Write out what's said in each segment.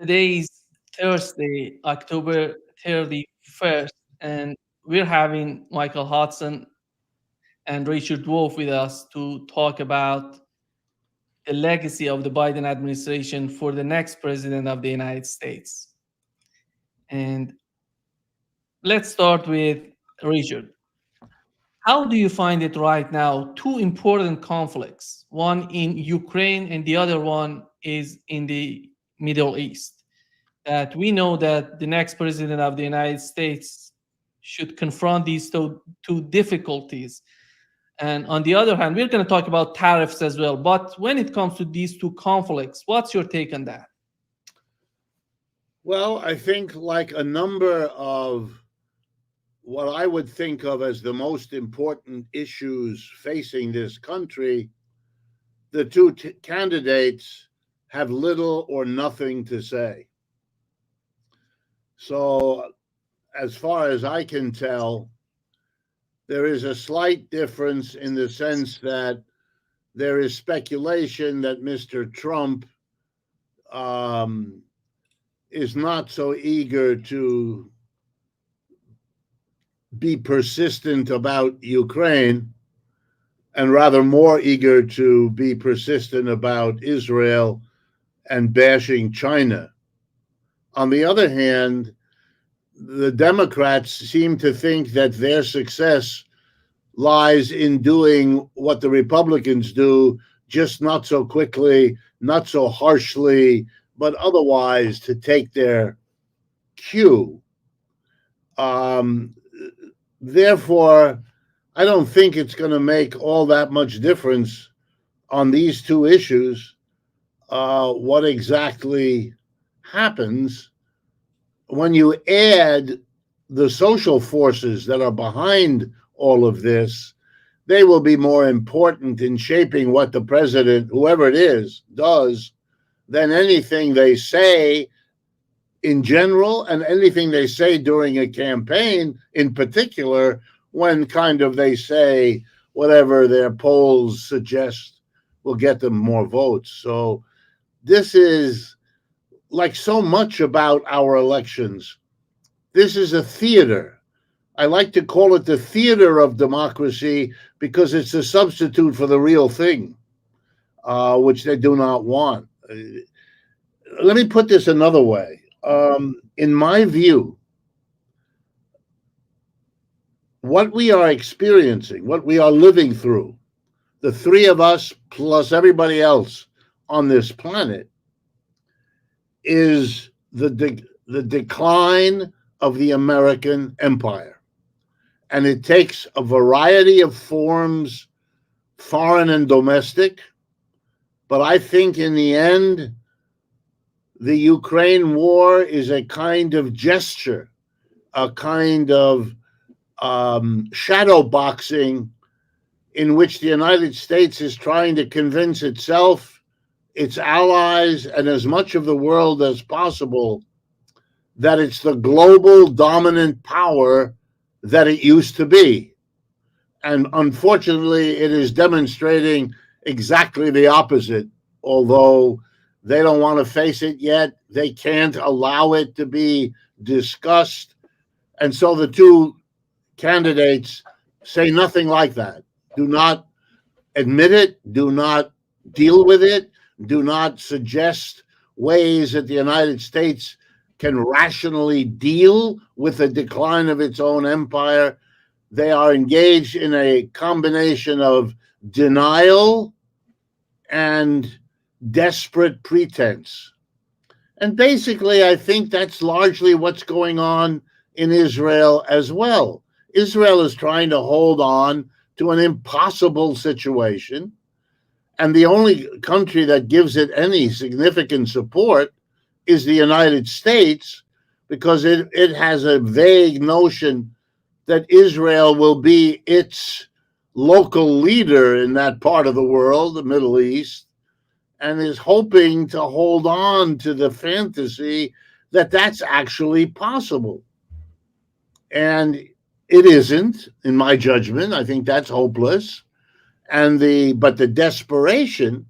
Today is Thursday, October 31st, and we're having Michael Hudson and Richard Wolff with us to talk about the legacy of the Biden administration for the next president of the United States. And let's start with Richard. How do you find it right now? Two important conflicts, one in Ukraine and the other one is in the Middle East. That we know that the next president of the United States should confront these two difficulties. And on the other hand, we're going to talk about tariffs as well. But when it comes to these two conflicts, what's your take on that? Well, I think like a number of what I would think of as the most important issues facing this country, the two candidates have little or nothing to say. So, as far as I can tell, there is a slight difference in the sense that there is speculation that Mr. Trump is not so eager to be persistent about Ukraine and rather more eager to be persistent about Israel and bashing China. On the other hand, the Democrats seem to think that their success lies in doing what the Republicans do, just not so quickly, not so harshly, but otherwise to take their cue. Therefore, I don't think it's going to make all that much difference on these two issues, what exactly happens. When you add the social forces that are behind all of this, they will be more important in shaping what the president, whoever it is, does than anything they say in general and anything they say during a campaign in particular, when kind of they say whatever their polls suggest will get them more votes. So this is like so much about our elections. This is a theater. I like to call it the theater of democracy because it's a substitute for the real thing, which they do not want. Let me put this another way. In my view, what we are experiencing, what we are living through, the three of us plus everybody else on this planet, is the decline of the American empire. And it takes a variety of forms, foreign and domestic. But I think in the end, the Ukraine war is a kind of gesture, a kind of shadow boxing in which the United States is trying to convince itself, its allies, and as much of the world as possible that it's the global dominant power that it used to be. And unfortunately, it is demonstrating exactly the opposite, although they don't want to face it yet. They can't allow it to be discussed. And so the two candidates say nothing like that. Do not admit it. Do not deal with it. Do not suggest ways that the United States can rationally deal with the decline of its own empire. They are engaged in a combination of denial and desperate pretense. And basically, I think that's largely what's going on in Israel as well. Israel is trying to hold on to an impossible situation. And the only country that gives it any significant support is the United States, because it has a vague notion that Israel will be its local leader in that part of the world, the Middle East, and is hoping to hold on to the fantasy that that's actually possible. And it isn't, in my judgment. I think that's hopeless. But the desperation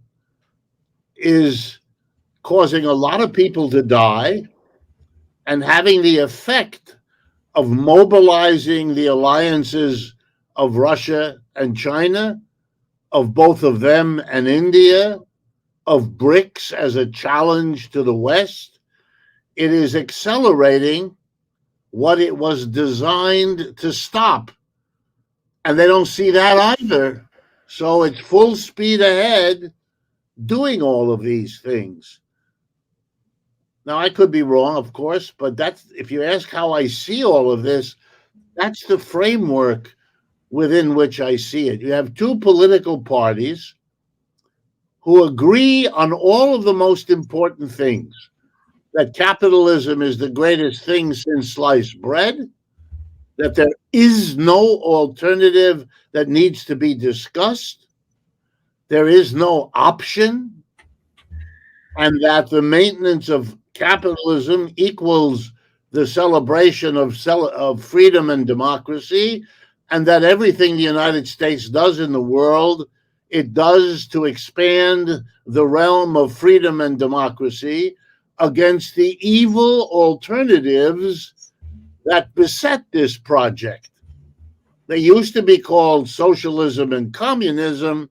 is causing a lot of people to die and having the effect of mobilizing the alliances of Russia and China, of both of them and India, of BRICS as a challenge to the West. It is accelerating what it was designed to stop. And they don't see that either. So it's full speed ahead doing all of these things. Now, I could be wrong, of course, but that's, if you ask how I see all of this, that's the framework within which I see it. You have two political parties who agree on all of the most important things, that capitalism is the greatest thing since sliced bread, that there is no alternative that needs to be discussed, there is no option, and that the maintenance of capitalism equals the celebration of freedom and democracy, and that everything the United States does in the world, it does to expand the realm of freedom and democracy against the evil alternatives that beset this project. They used to be called socialism and communism,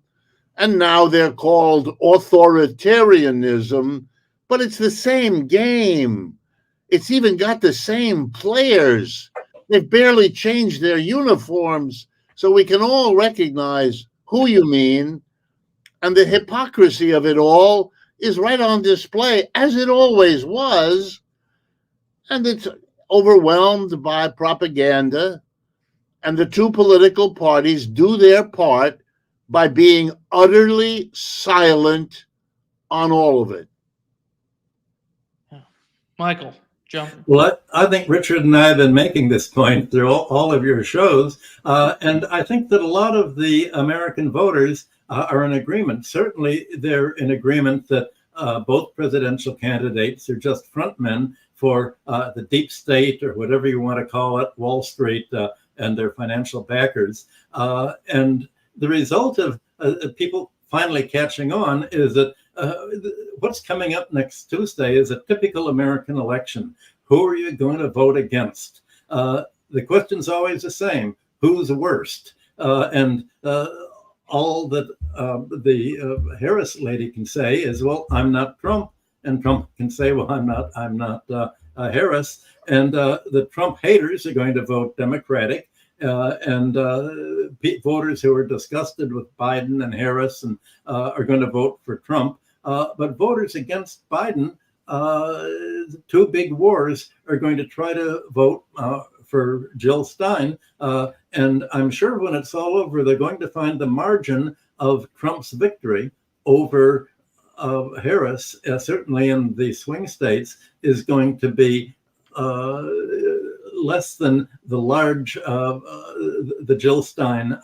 and now they're called authoritarianism, but it's the same game. It's even got the same players. They've barely changed their uniforms, so we can all recognize who you mean, and the hypocrisy of it all is right on display, as it always was, and it's overwhelmed by propaganda, and the two political parties do their part by being utterly silent on all of it. Michael, jump. Well, I think Richard and I have been making this point through all of your shows, and I think that a lot of the American voters are in agreement. Certainly, they're in agreement that both presidential candidates are just frontmen for the deep state, or whatever you want to call it, Wall Street, and their financial backers. And the result of people finally catching on is that what's coming up next Tuesday is a typical American election. Who are you going to vote against? The question's always the same: who's worst? And all that the Harris lady can say is, "Well, I'm not Trump," and Trump can say, "Well, I'm not Harris." And the Trump haters are going to vote Democratic. And voters who are disgusted with Biden and Harris and are going to vote for Trump. But voters against Biden, the two big wars, are going to try to vote for Jill Stein. And I'm sure when it's all over, they're going to find the margin of Trump's victory over Harris, certainly in the swing states, is going to be less than the large, the Jill Stein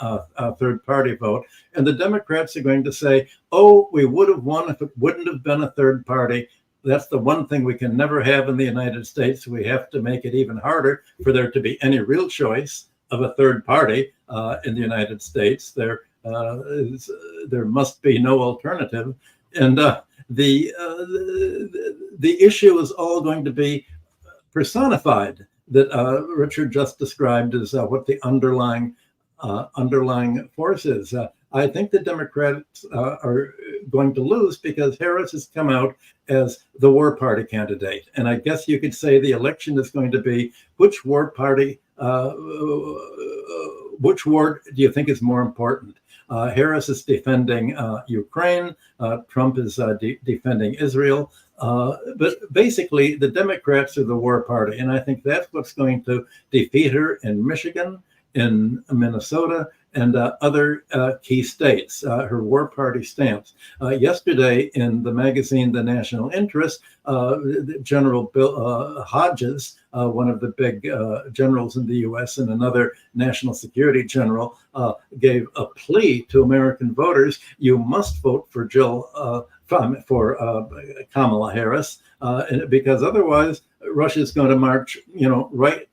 third party vote. And the Democrats are going to say, oh, we would have won if it wouldn't have been a third party. That's the one thing we can never have in the United States. We have to make it even harder for there to be any real choice of a third party in the United States. There must be no alternative. And the issue is all going to be personified, that Richard just described as what the underlying force is. I think the Democrats are going to lose because Harris has come out as the war party candidate. And I guess you could say the election is going to be which war party, which war do you think is more important? Harris is defending Ukraine. Trump is defending Israel. But basically, the Democrats are the war party. And I think that's what's going to defeat her in Michigan, in Minnesota, and other key states, her war party stance. Yesterday in the magazine, The National Interest, General Bill Hodges, one of the big generals in the U.S. and another national security general, gave a plea to American voters: you must vote for Jill for Kamala Harris, because otherwise Russia's going to march,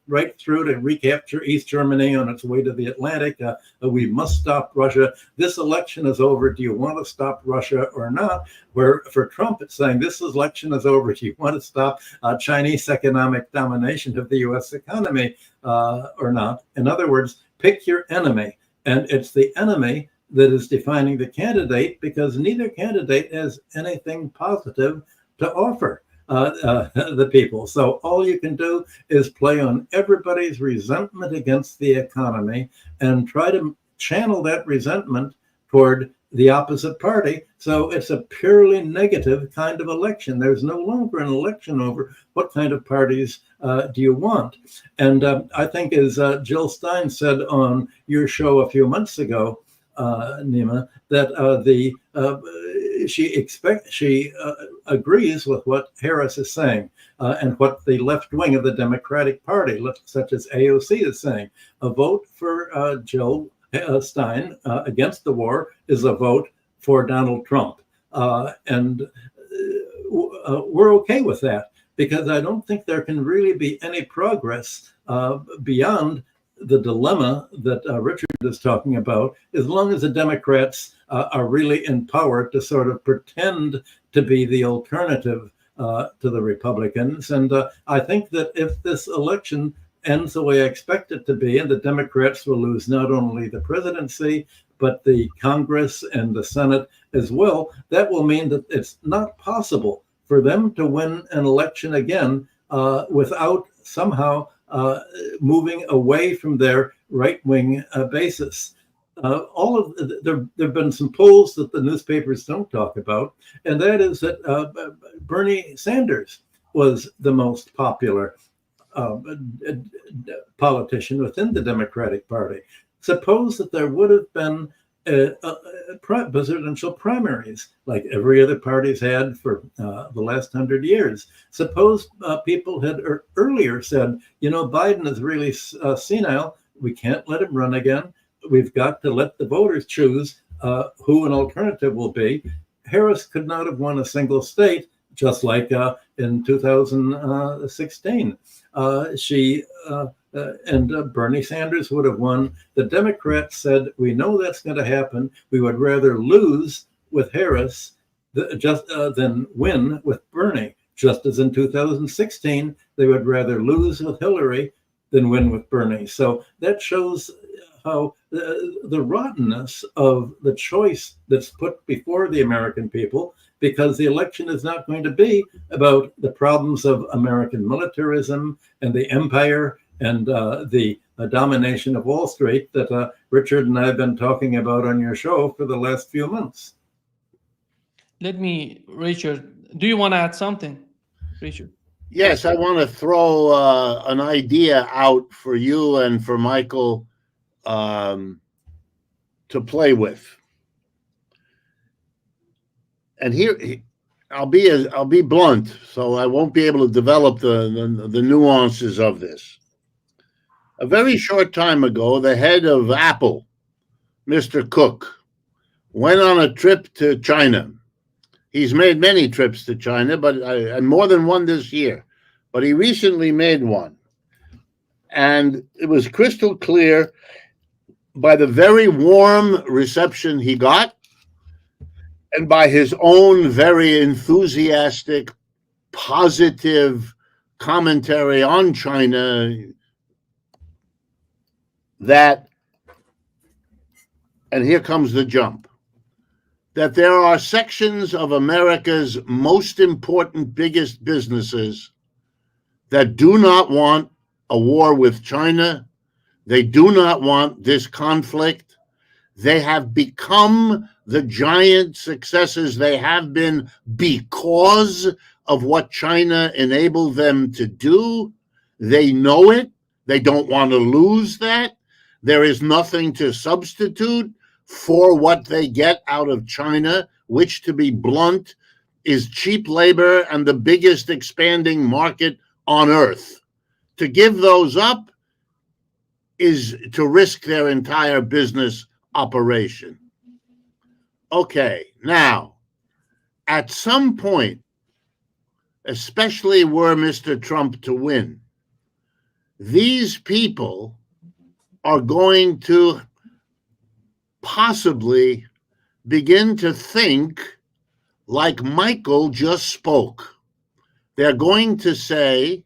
right through to recapture East Germany on its way to the Atlantic. We must stop Russia. This election is over. Do you want to stop Russia or not? Where for Trump, it's saying this election is over. Do you want to stop Chinese economic domination of the U.S. economy or not? In other words, pick your enemy. And it's the enemy that is defining the candidate, because neither candidate has anything positive to offer the people. So all you can do is play on everybody's resentment against the economy and try to channel that resentment toward the opposite party. So it's a purely negative kind of election. There's no longer an election over what kind of parties do you want. And I think, as Jill Stein said on your show a few months ago, Nima, that she agrees with what Harris is saying and what the left wing of the Democratic Party, such as AOC, is saying. A vote for Jill Stein against the war is a vote for Donald Trump, and we're okay with that, because I don't think there can really be any progress beyond the dilemma that Richard is talking about, as long as the Democrats are really in power to sort of pretend to be the alternative to the Republicans. And I think that if this election ends the way I expect it to be, and the Democrats will lose not only the presidency, but the Congress and the Senate as well, that will mean that it's not possible for them to win an election again without somehow moving away from their right-wing basis. There have been some polls that the newspapers don't talk about, and that is that Bernie Sanders was the most popular politician within the Democratic Party. Suppose that there would have been presidential primaries like every other party's had for the last 100 years. Suppose people had earlier said, Biden is really senile. We can't let him run again. We've got to let the voters choose who an alternative will be. Harris could not have won a single state, just like in 2016. And Bernie Sanders would have won. The Democrats said, we know that's going to happen. We would rather lose with Harris than win with Bernie. Just as in 2016, they would rather lose with Hillary than win with Bernie. So that shows how the rottenness of the choice that's put before the American people, because the election is not going to be about the problems of American militarism and the empire and the domination of Wall Street that Richard and I have been talking about on your show for the last few months. Richard, do you want to add something, Richard? Yes, I want to throw an idea out for you and for Michael to play with. And here, I'll be blunt, so I won't be able to develop the nuances of this. A very short time ago, the head of Apple, Mr. Cook, went on a trip to China. He's made many trips to China, and more than one this year. But he recently made one. And it was crystal clear by the very warm reception he got and by his own very enthusiastic, positive commentary on China that, and here comes the jump, that there are sections of America's most important, biggest businesses that do not want a war with China. They do not want this conflict. They have become the giant successes they have been because of what China enabled them to do. They know it. They don't want to lose that. There is nothing to substitute for what they get out of China, which, to be blunt, is cheap labor and the biggest expanding market on earth. To give those up is to risk their entire business operation. Okay, now, At some point, especially were Mr. Trump to win, these people are going to possibly begin to think like Michael just spoke. They're going to say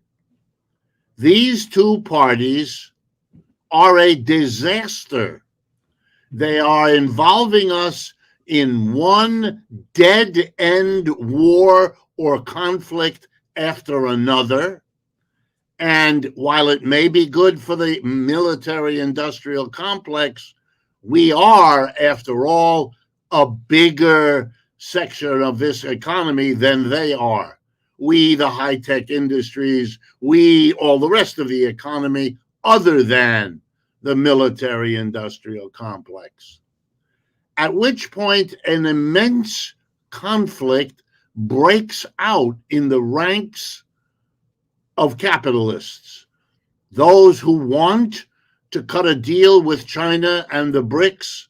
these two parties are a disaster. They are involving us in one dead-end war or conflict after another. And while it may be good for the military-industrial complex, we are, after all, a bigger section of this economy than they are. We, the high-tech industries, we, all the rest of the economy, other than the military-industrial complex. At which point an immense conflict breaks out in the ranks of capitalists, those who want to cut a deal with China and the BRICS,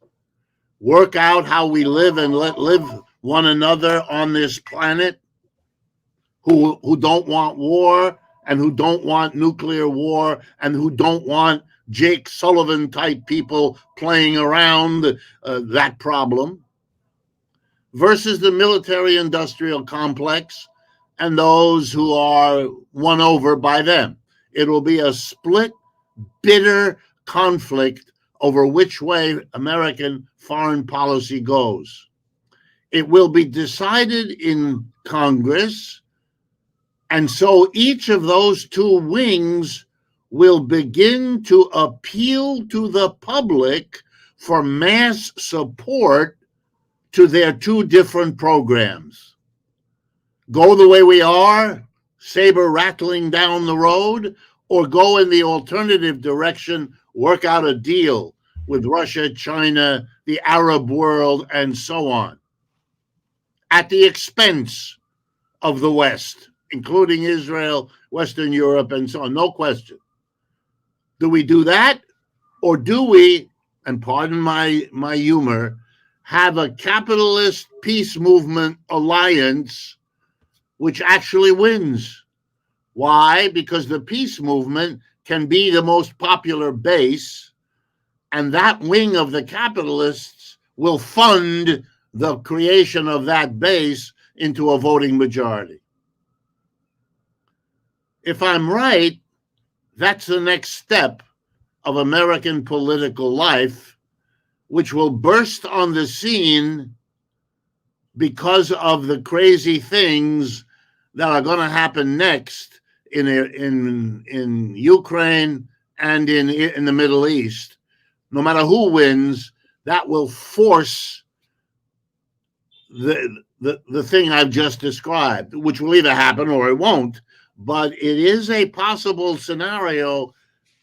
work out how we live and let live one another on this planet, who don't want war and who don't want nuclear war and who don't want Jake Sullivan type people playing around that problem, versus the military industrial complex and those who are won over by them. It will be a split, bitter conflict over which way American foreign policy goes. It will be decided in Congress, and so each of those two wings will begin to appeal to the public for mass support to their two different programs. Go the way we are, saber rattling down the road, or go in the alternative direction, work out a deal with Russia, China, the Arab world, and so on, at the expense of the West, including Israel, Western Europe, and so on, no question. Do we do that? Or do we, and pardon my humor, have a capitalist peace movement alliance which actually wins? Why? Because the peace movement can be the most popular base, and that wing of the capitalists will fund the creation of that base into a voting majority. If I'm right, that's the next step of American political life, which will burst on the scene because of the crazy things that are going to happen next in Ukraine and in the Middle East. No matter who wins, that will force the thing I've just described, which will either happen or it won't. But it is a possible scenario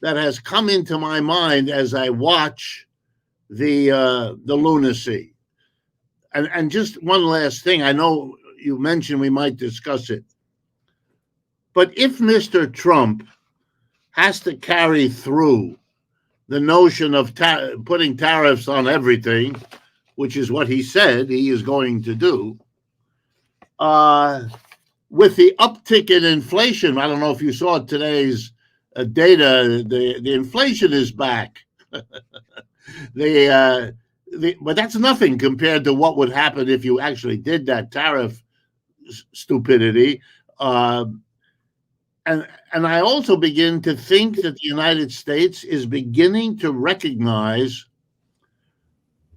that has come into my mind as I watch the lunacy. And just one last thing, I know you mentioned we might discuss it, but if Mr. Trump has to carry through the notion of putting tariffs on everything, which is what he said he is going to do, with the uptick in inflation, I don't know if you saw today's data, the inflation is back. But that's nothing compared to what would happen if you actually did that tariff stupidity. And I also begin to think that the United States is beginning to recognize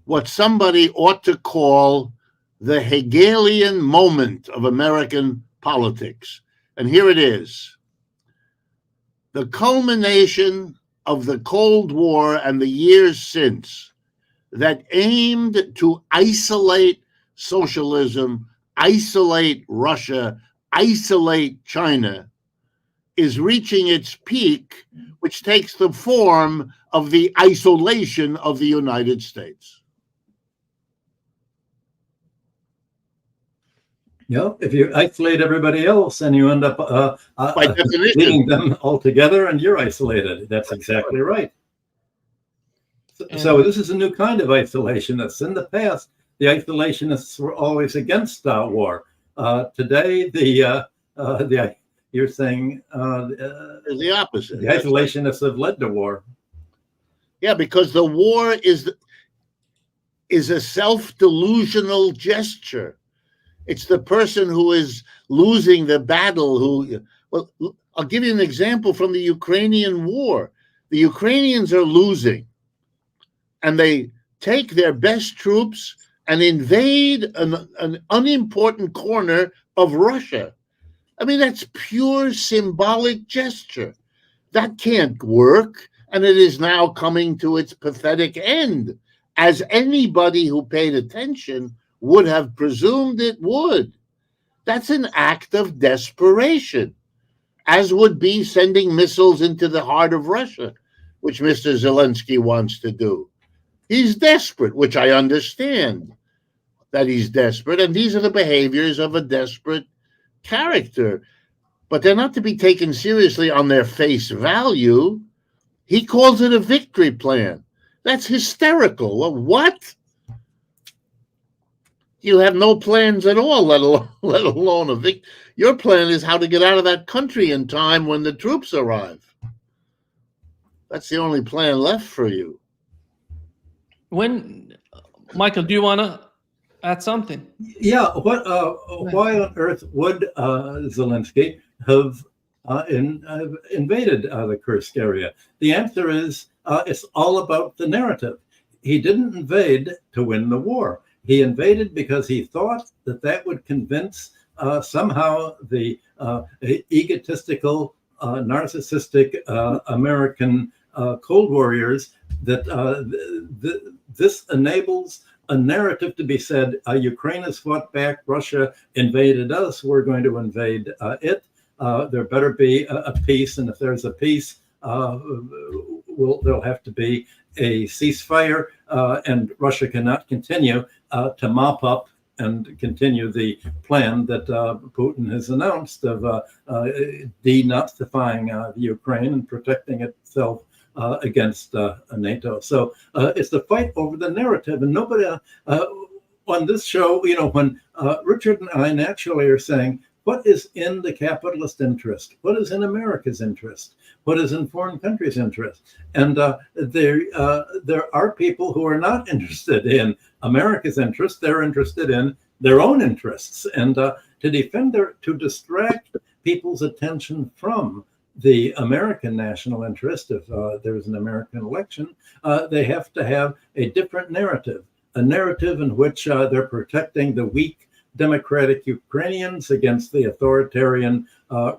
what somebody ought to call the Hegelian moment of American politics. And here it is. The culmination of the Cold War and the years since that aimed to isolate socialism, isolate Russia, isolate China, is reaching its peak, which takes the form of the isolation of the United States. If you isolate everybody else, and you end up By definition, leaving them all together, and you're isolated. That's exactly right. So this is a new kind of isolation that's in the past. The isolationists were always against war. Today, the you're saying The opposite. the That's right. isolationists have led to war. Yeah, because the war is a self-delusional gesture. It's the person who is losing the battle who. Well, I'll give you an example from the Ukrainian war. The Ukrainians are losing, and they take their best troops and invade an unimportant corner of Russia. I mean, that's pure symbolic gesture. That can't work, and it is now coming to its pathetic end, as anybody who paid attention would have presumed it would. That's an act of desperation, as would be sending missiles into the heart of Russia, which Mr. Zelensky wants to do. He's desperate, which I understand that he's desperate, and these are the behaviors of a desperate character, but they're not to be taken seriously on their face value. He calls it a victory plan. That's hysterical. Well, what? You have no plans at all, let alone a victory. Your plan is how to get out of that country in time when the troops arrive. That's the only plan left for you. When Michael, do you want to add something? Yeah, why on earth would Zelensky have invaded the Kursk area? The answer is it's all about the narrative. He didn't invade to win the war. He invaded because he thought that would convince somehow the egotistical, narcissistic American Cold Warriors that this enables a narrative to be said, Ukraine has fought back, Russia invaded us, we're going to invade it. There better be a peace, and if there's a peace, there'll have to be a ceasefire, and Russia cannot continue to mop up and continue the plan that Putin has announced of denazifying the Ukraine and protecting itself against NATO. So it's the fight over the narrative, and nobody on this show, when Richard and I naturally are saying, what is in the capitalist interest? What is in America's interest? What is in foreign countries' interest? And there are people who are not interested in America's interest. They're interested in their own interests, and to distract people's attention from the American national interest, if there's an American election, they have to have a different narrative, a narrative in which they're protecting the weak democratic Ukrainians against the authoritarian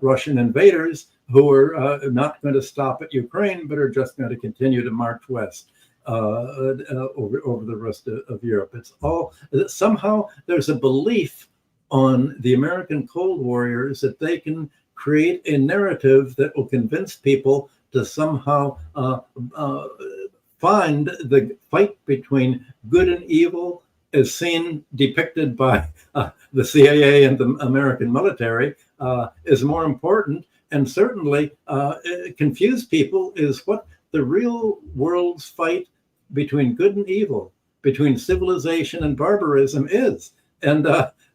Russian invaders who are not going to stop at Ukraine, but are just going to continue to march west over the rest of Europe. It's all, somehow there's a belief on the American Cold Warriors that they can create a narrative that will convince people to somehow find the fight between good and evil as seen, depicted by the CIA and the American military, is more important. And certainly confuse people is what the real world's fight between good and evil, between civilization and barbarism is. And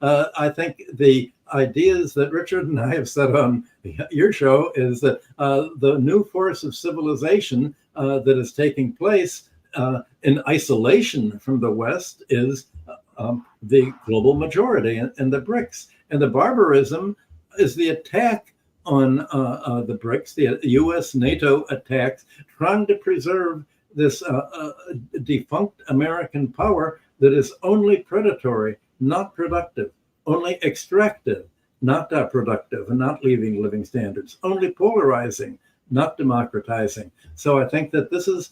I think the ideas that Richard and I have said on your show is that the new force of civilization that is taking place in isolation from the West is the global majority and the BRICS. And the barbarism is the attack on the BRICS, the US NATO attacks, trying to preserve this defunct American power that is only predatory, not productive, only extractive, not productive, and not leaving living standards, only polarizing, not democratizing. So I think that this is,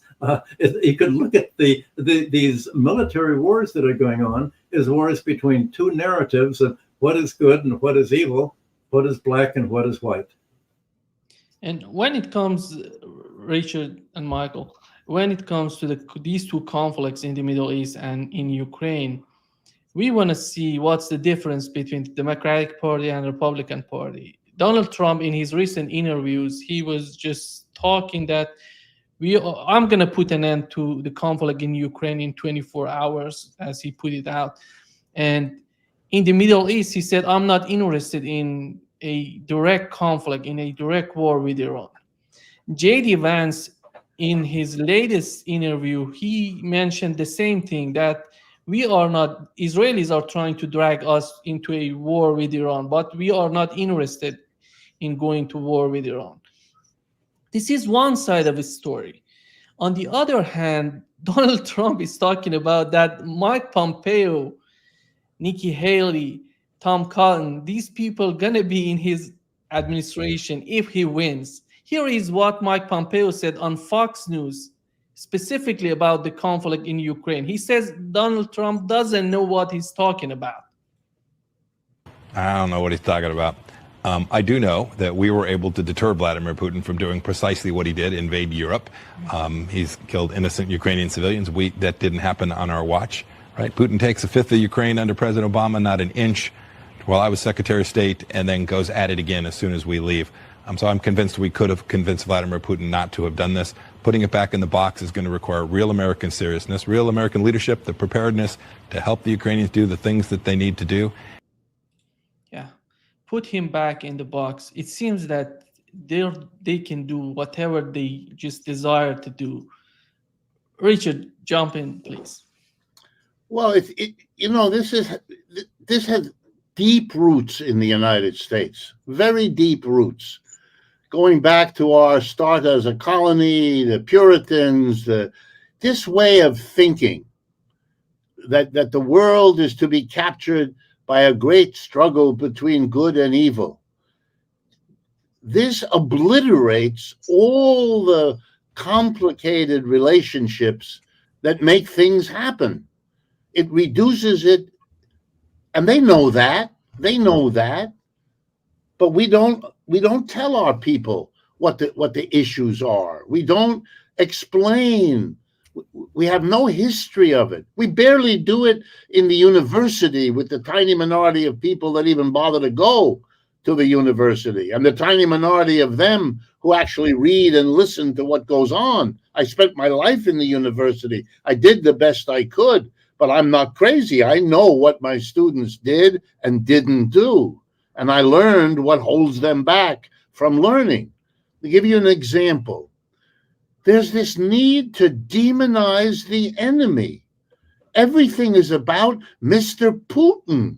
you could look at these military wars that are going on as wars between two narratives of what is good and what is evil, what is black and what is white. And when it comes, Richard and Michael, when it comes to these two conflicts in the Middle East and in Ukraine, we want to see what's the difference between the Democratic Party and the Republican Party. Donald Trump, in his recent interviews, he was just talking that I'm going to put an end to the conflict in Ukraine in 24 hours, as he put it out. And in the Middle East, he said, I'm not interested in a direct conflict, in a direct war with Iran. J.D. Vance, in his latest interview, he mentioned the same thing, that we are not, Israelis are trying to drag us into a war with Iran, but we are not interested in going to war with Iran. This is one side of the story. On the other hand, Donald Trump is talking about that Mike Pompeo, Nikki Haley, Tom Cotton, these people gonna be in his administration if he wins. Here is what Mike Pompeo said on Fox News, specifically about the conflict in Ukraine. He says Donald Trump doesn't know what he's talking about. I don't know what he's talking about. I do know that we were able to deter Vladimir Putin from doing precisely what he did, invade Europe. He's killed innocent Ukrainian civilians. That didn't happen on our watch, right? Putin takes a fifth of Ukraine under President Obama, not an inch, while I was Secretary of State, and then goes at it again as soon as we leave. So I'm convinced we could have convinced Vladimir Putin not to have done this. Putting it back in the box is going to require real American seriousness, real American leadership, the preparedness to help the Ukrainians do the things that they need to do. Yeah, put him back in the box. It seems that they can do whatever they just desire to do. Richard, jump in, please. Well, this has deep roots in the United States, very deep roots, going back to our start as a colony, the Puritans, this way of thinking that the world is to be captured by a great struggle between good and evil. This obliterates all the complicated relationships that make things happen. It reduces it, and they know that, but we don't tell our people what the issues are. We don't explain. We have no history of it. We barely do it in the university with the tiny minority of people that even bother to go to the university, and the tiny minority of them who actually read and listen to what goes on. I spent my life in the university. I did the best I could, but I'm not crazy. I know what my students did and didn't do, and I learned what holds them back from learning. To give you an example, there's this need to demonize the enemy. Everything is about Mr. Putin.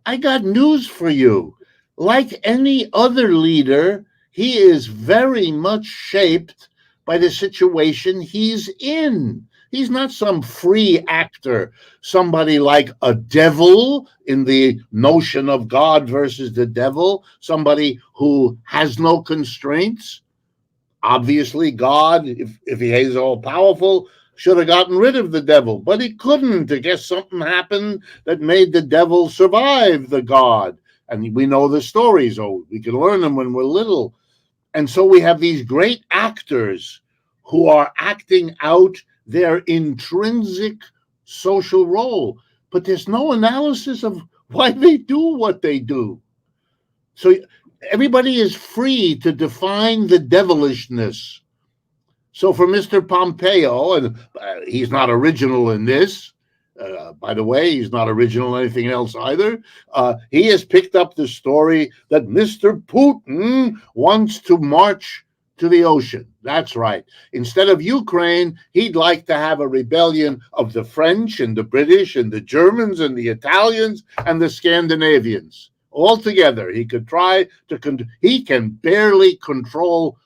I got news for you. Like any other leader, he is very much shaped by the situation he's in. He's not some free actor, somebody like a devil in the notion of God versus the devil, somebody who has no constraints. Obviously, God, if he is all powerful, should have gotten rid of the devil, but he couldn't. I guess something happened that made the devil survive the God. And we know the stories. Oh, we can learn them when we're little. And so we have these great actors who are acting out their intrinsic social role, but there's no analysis of why they do what they do. So everybody is free to define the devilishness. So for Mr. Pompeo, and he's not original in this, by the way, he's not original in anything else either. He has picked up the story that Mr. Putin wants to march to the ocean. That's right. Instead of Ukraine, he'd like to have a rebellion of the French and the British and the Germans and the Italians and the Scandinavians. All together, he could try to, he can barely control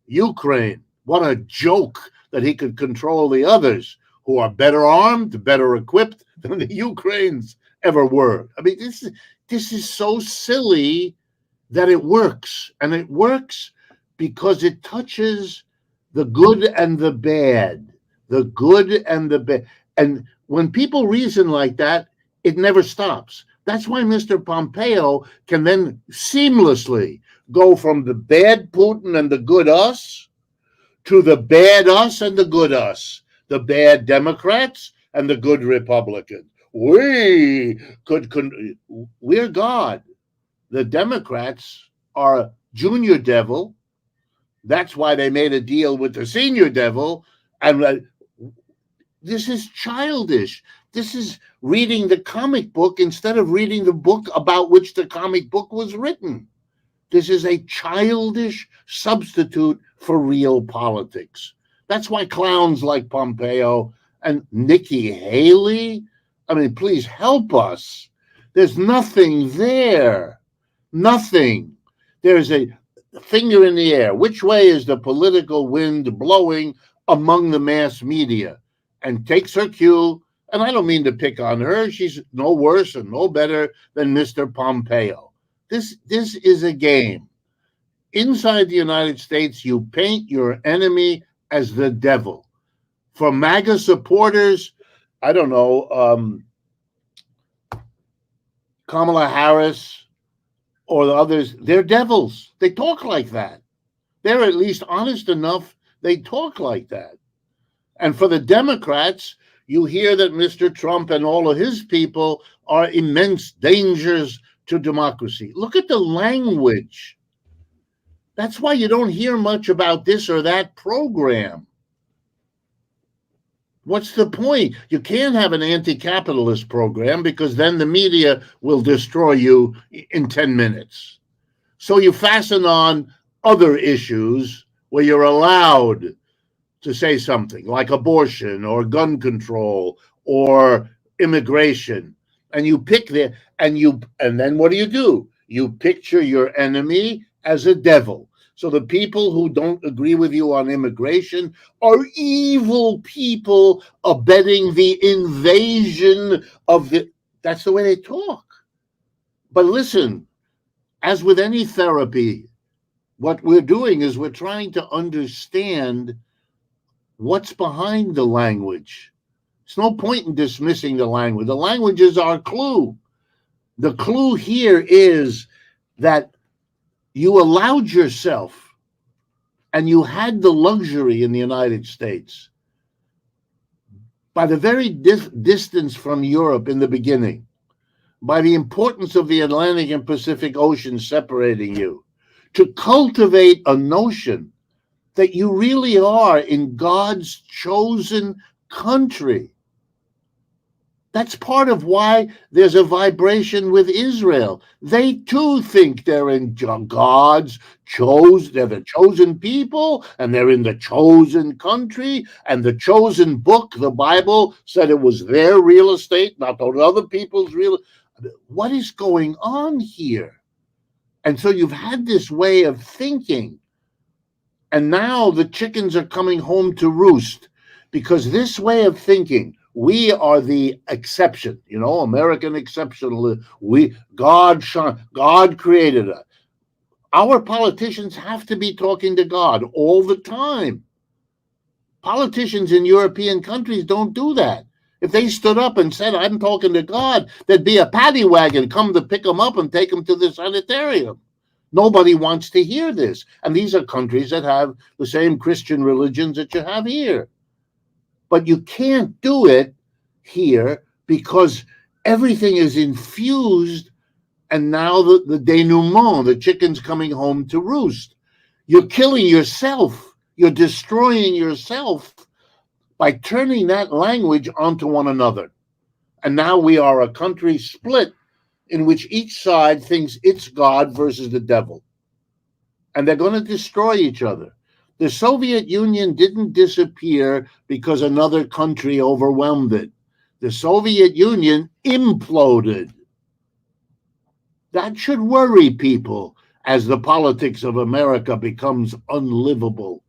Ukraine. What a joke that he could control the others who are better armed, better equipped than the Ukrainians ever were. I mean, this is so silly that it works. And it works because it touches the good and the bad, the good and the bad. And when people reason like that, it never stops. That's why Mr. Pompeo can then seamlessly go from the bad Putin and the good us to the bad us and the good us, the bad Democrats and the good Republicans. We're God. The Democrats are a junior devil. That's why they made a deal with the senior devil. And this is childish. This is reading the comic book instead of reading the book about which the comic book was written. This is a childish substitute for real politics. That's why clowns like Pompeo and Nikki Haley, I mean, please help us. There's nothing there. Nothing. There's a finger in the air. Which way is the political wind blowing among the mass media? And takes her cue. And I don't mean to pick on her. She's no worse and no better than Mr. Pompeo. This is a game. Inside the United States, you paint your enemy as the devil. For MAGA supporters, I don't know, Kamala Harris or the others, they're devils. They talk like that. They're at least honest enough. They talk like that. And for the Democrats, you hear that Mr. Trump and all of his people are immense dangers to democracy. Look at the language. That's why you don't hear much about this or that program. What's the point? You can't have an anti-capitalist program because then the media will destroy you in 10 minutes. So you fasten on other issues where you're allowed to say something like abortion or gun control or immigration. And you pick the and then what do? You picture your enemy as a devil. So the people who don't agree with you on immigration are evil people abetting the invasion of the. That's the way they talk. But listen, as with any therapy, what we're doing is we're trying to understand what's behind the language. There's no point in dismissing the language. The language is our clue. The clue here is that you allowed yourself, and you had the luxury in the United States, by the very distance from Europe in the beginning, by the importance of the Atlantic and Pacific Ocean separating you, to cultivate a notion that you really are in God's chosen country. That's part of why there's a vibration with Israel. They too think they're in God's they're the chosen people, and they're in the chosen country, and the chosen book, the Bible, said it was their real estate, not other people's real. What is going on here? And so you've had this way of thinking, and now the chickens are coming home to roost, because this way of thinking, we are the exception, American exceptionalism. God created us. Our politicians have to be talking to God all the time. Politicians in European countries don't do that. If they stood up and said, I'm talking to God, there'd be a paddy wagon come to pick them up and take them to the sanitarium. Nobody wants to hear this. And these are countries that have the same Christian religions that you have here. But you can't do it here because everything is infused, and now the denouement, the chicken's coming home to roost. You're killing yourself. You're destroying yourself by turning that language onto one another. And now we are a country split in which each side thinks it's God versus the devil. And they're going to destroy each other. The Soviet Union didn't disappear because another country overwhelmed it. The Soviet Union imploded. That should worry people as the politics of America becomes unlivable.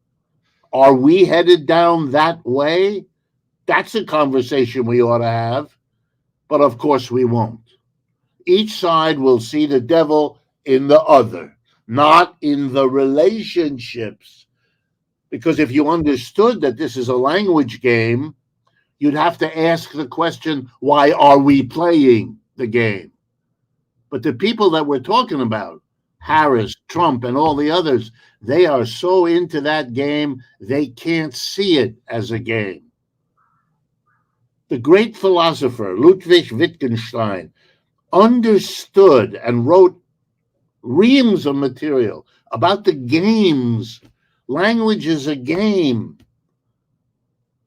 Are we headed down that way? That's a conversation we ought to have. But of course we won't. Each side will see the devil in the other, not in the relationships. Because if you understood that this is a language game, you'd have to ask the question, why are we playing the game? But the people that we're talking about, Harris, Trump, and all the others, they are so into that game, they can't see it as a game. The great philosopher, Ludwig Wittgenstein, understood and wrote reams of material about the games Language is a game.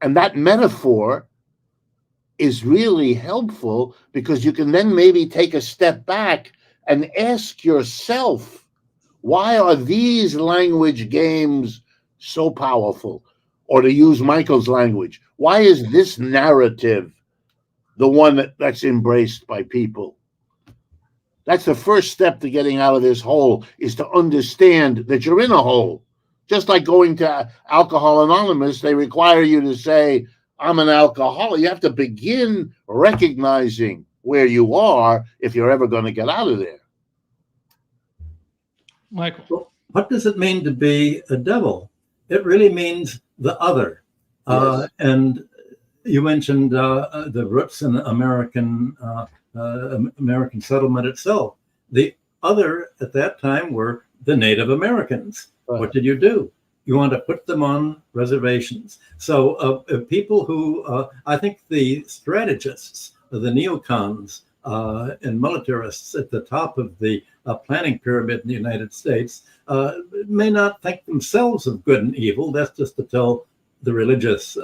And that metaphor is really helpful because you can then maybe take a step back and ask yourself, why are these language games so powerful? Or to use Michael's language, why is this narrative the one that's embraced by people? That's the first step to getting out of this hole, is to understand that you're in a hole. Just like going to Alcohol Anonymous, they require you to say, I'm an alcoholic. You have to begin recognizing where you are if you're ever going to get out of there. Michael. Well, what does it mean to be a devil? It really means the other. Yes. And you mentioned the roots in American settlement itself. The other at that time were the Native Americans. Right. What did you do? You want to put them on reservations. So people who, I think the strategists, the neocons and militarists at the top of the planning pyramid in the United States may not think themselves of good and evil. That's just to tell the religious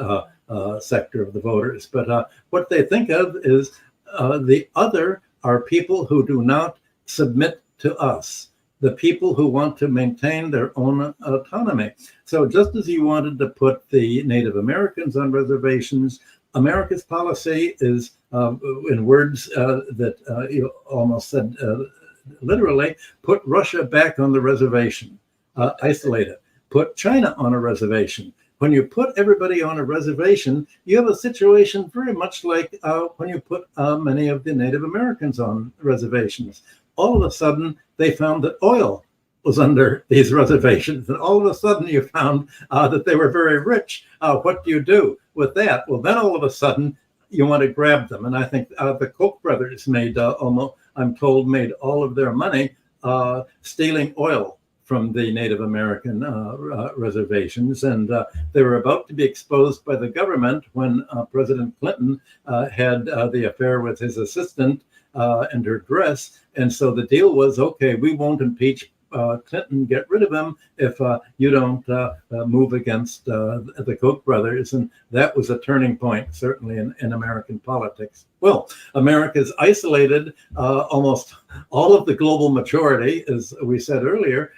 sector of the voters. But what they think of is the other are people who do not submit to us, the people who want to maintain their own autonomy. So just as you wanted to put the Native Americans on reservations, America's policy is, in words that you almost said literally, put Russia back on the reservation, isolate it, put China on a reservation. When you put everybody on a reservation, you have a situation very much like when you put many of the Native Americans on reservations. All of a sudden, they found that oil was under these reservations. And all of a sudden, you found that they were very rich. What do you do with that? Well, then all of a sudden, you want to grab them. And I think the Koch brothers made almost, I'm told, made all of their money stealing oil from the Native American reservations. And they were about to be exposed by the government when President Clinton had the affair with his assistant and her dress. And so the deal was, okay, we won't impeach Clinton, get rid of him if you don't move against the Koch brothers. And that was a turning point, certainly in American politics. Well, America's isolated almost all of the global majority, as we said earlier.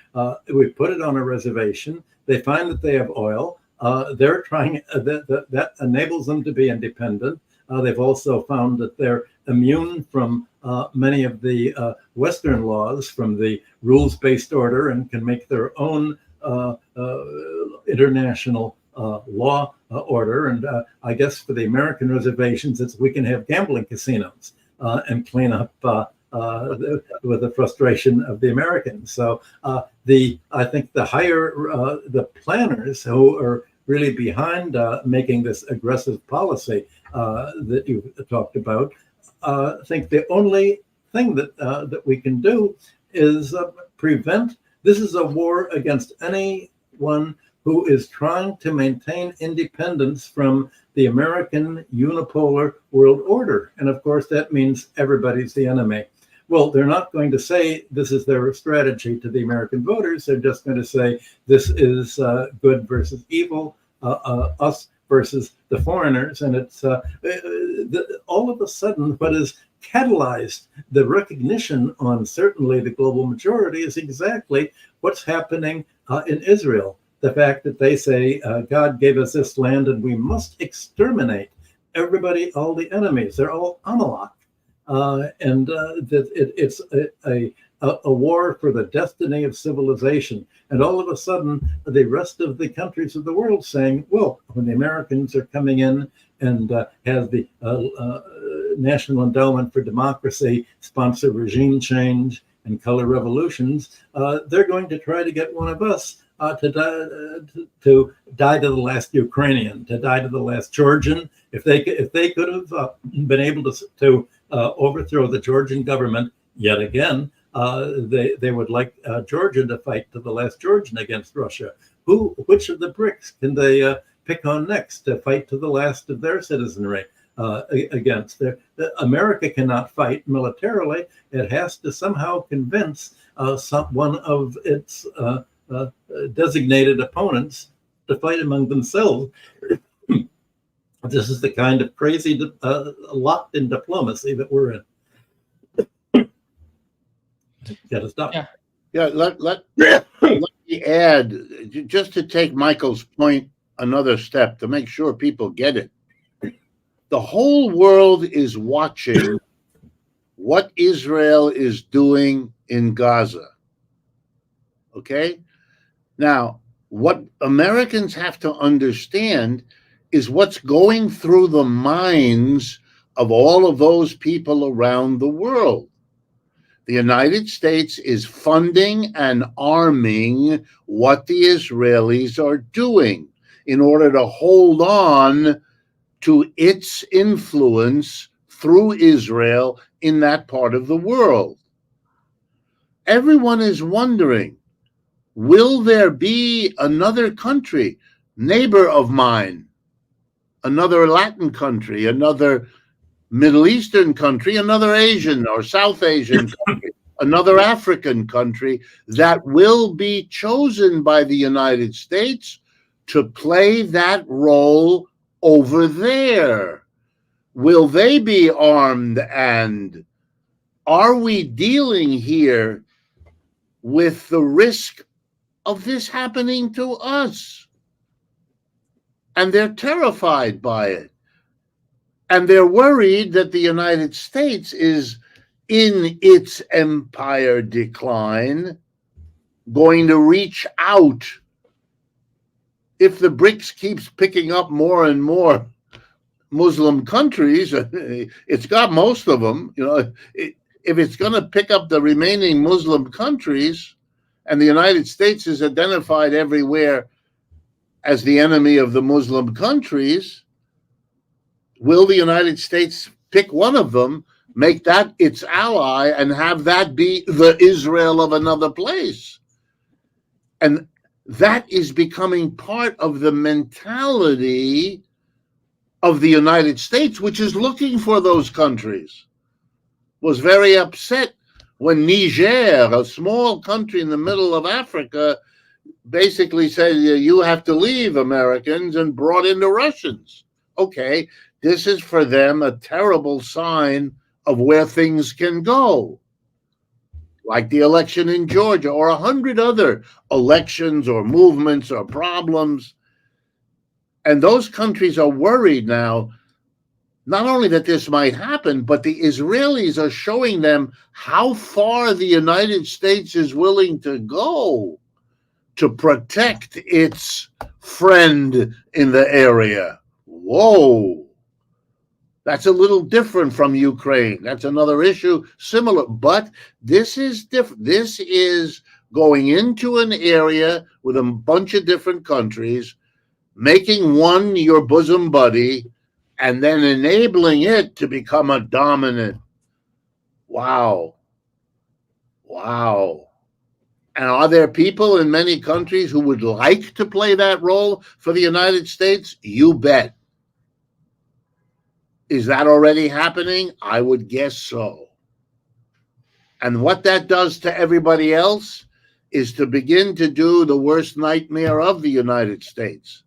We put it on a reservation. They find that they have oil. They're trying, that enables them to be independent. They've also found that they're immune from many of the Western laws, from the rules-based order, and can make their own international law order. And I guess for the American reservations, it's we can have gambling casinos and clean up with the frustration of the Americans. So I think the higher the planners who are really behind making this aggressive policy that you talked about, think the only thing that we can do is prevent. This is a war against anyone who is trying to maintain independence from the American unipolar world order. And of course, that means everybody's the enemy. Well, they're not going to say this is their strategy to the American voters. They're just going to say this is good versus evil, us versus the foreigners. And it's all of a sudden what has catalyzed the recognition on certainly the global majority is exactly what's happening in Israel. The fact that they say God gave us this land and we must exterminate everybody, all the enemies. They're all Amalek. It's a war for the destiny of civilization. And all of a sudden, the rest of the countries of the world saying, well, when the Americans are coming in and have the National Endowment for Democracy sponsor regime change and color revolutions, they're going to try to get one of us to die to the last Ukrainian, to die to the last Georgian. If they could have been able to overthrow the Georgian government yet again, they would like Georgia to fight to the last Georgian against Russia. Which of the BRICS can they pick on next to fight to the last of their citizenry against? America cannot fight militarily. It has to somehow convince one of its designated opponents to fight among themselves. This is the kind of crazy lot in diplomacy that we're in. Got to stop. Yeah, let me add, just to take Michael's point another step, to make sure people get it. The whole world is watching what Israel is doing in Gaza. Okay? Now, what Americans have to understand is what's going through the minds of all of those people around the world. The United States is funding and arming what the Israelis are doing in order to hold on to its influence through Israel in that part of the world. Everyone is wondering, will there be another country, neighbor of mine, another Latin country, another Middle Eastern country, another Asian or South Asian country, another African country that will be chosen by the United States to play that role over there? Will they be armed? And are we dealing here with the risk of this happening to us? And they're terrified by it. And they're worried that the United States is, in its empire decline, going to reach out. If the BRICS keeps picking up more and more Muslim countries, it's got most of them, if it's going to pick up the remaining Muslim countries, and the United States is identified everywhere as the enemy of the Muslim countries, will the United States pick one of them, make that its ally, and have that be the Israel of another place? And that is becoming part of the mentality of the United States, which is looking for those countries. Was very upset when Niger, a small country in the middle of Africa, basically said, you have to leave, Americans, and brought in the Russians. Okay, this is for them a terrible sign of where things can go, like the election in Georgia or 100 other elections or movements or problems. And those countries are worried now, not only that this might happen, but the Israelis are showing them how far the United States is willing to go to protect its friend in the area. Whoa. That's a little different from Ukraine. That's another issue, similar, but this is different. This is going into an area with a bunch of different countries, making one your bosom buddy, and then enabling it to become a dominant. Wow. Wow. And are there people in many countries who would like to play that role for the United States? You bet. Is that already happening? I would guess so. And what that does to everybody else is to begin to do the worst nightmare of the United States,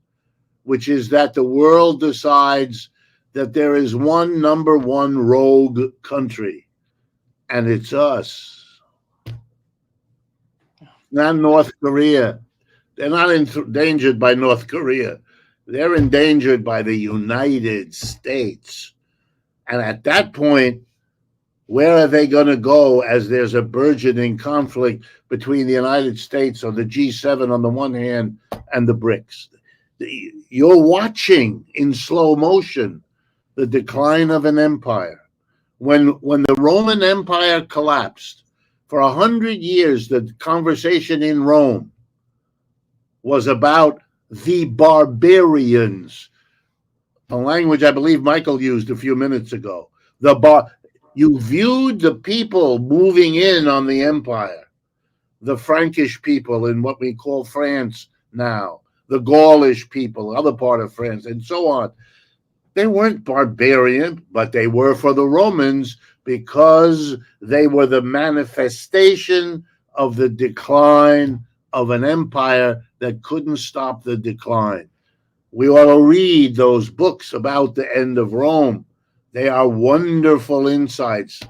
which is that the world decides that there is one number one rogue country, and it's us. Not North Korea. They're not endangered by North Korea. They're endangered by the United States. And at that point, where are they going to go as there's a burgeoning conflict between the United States or the G7 on the one hand and the BRICS? You're watching in slow motion the decline of an empire. When the Roman Empire collapsed, for 100 years, the conversation in Rome was about the barbarians, a language I believe Michael used a few minutes ago. You viewed the people moving in on the empire, the Frankish people in what we call France now, the Gaulish people, other part of France, and so on. They weren't barbarian, but they were for the Romans because they were the manifestation of the decline of an empire that couldn't stop the decline. We ought to read those books about the end of Rome. They are wonderful insights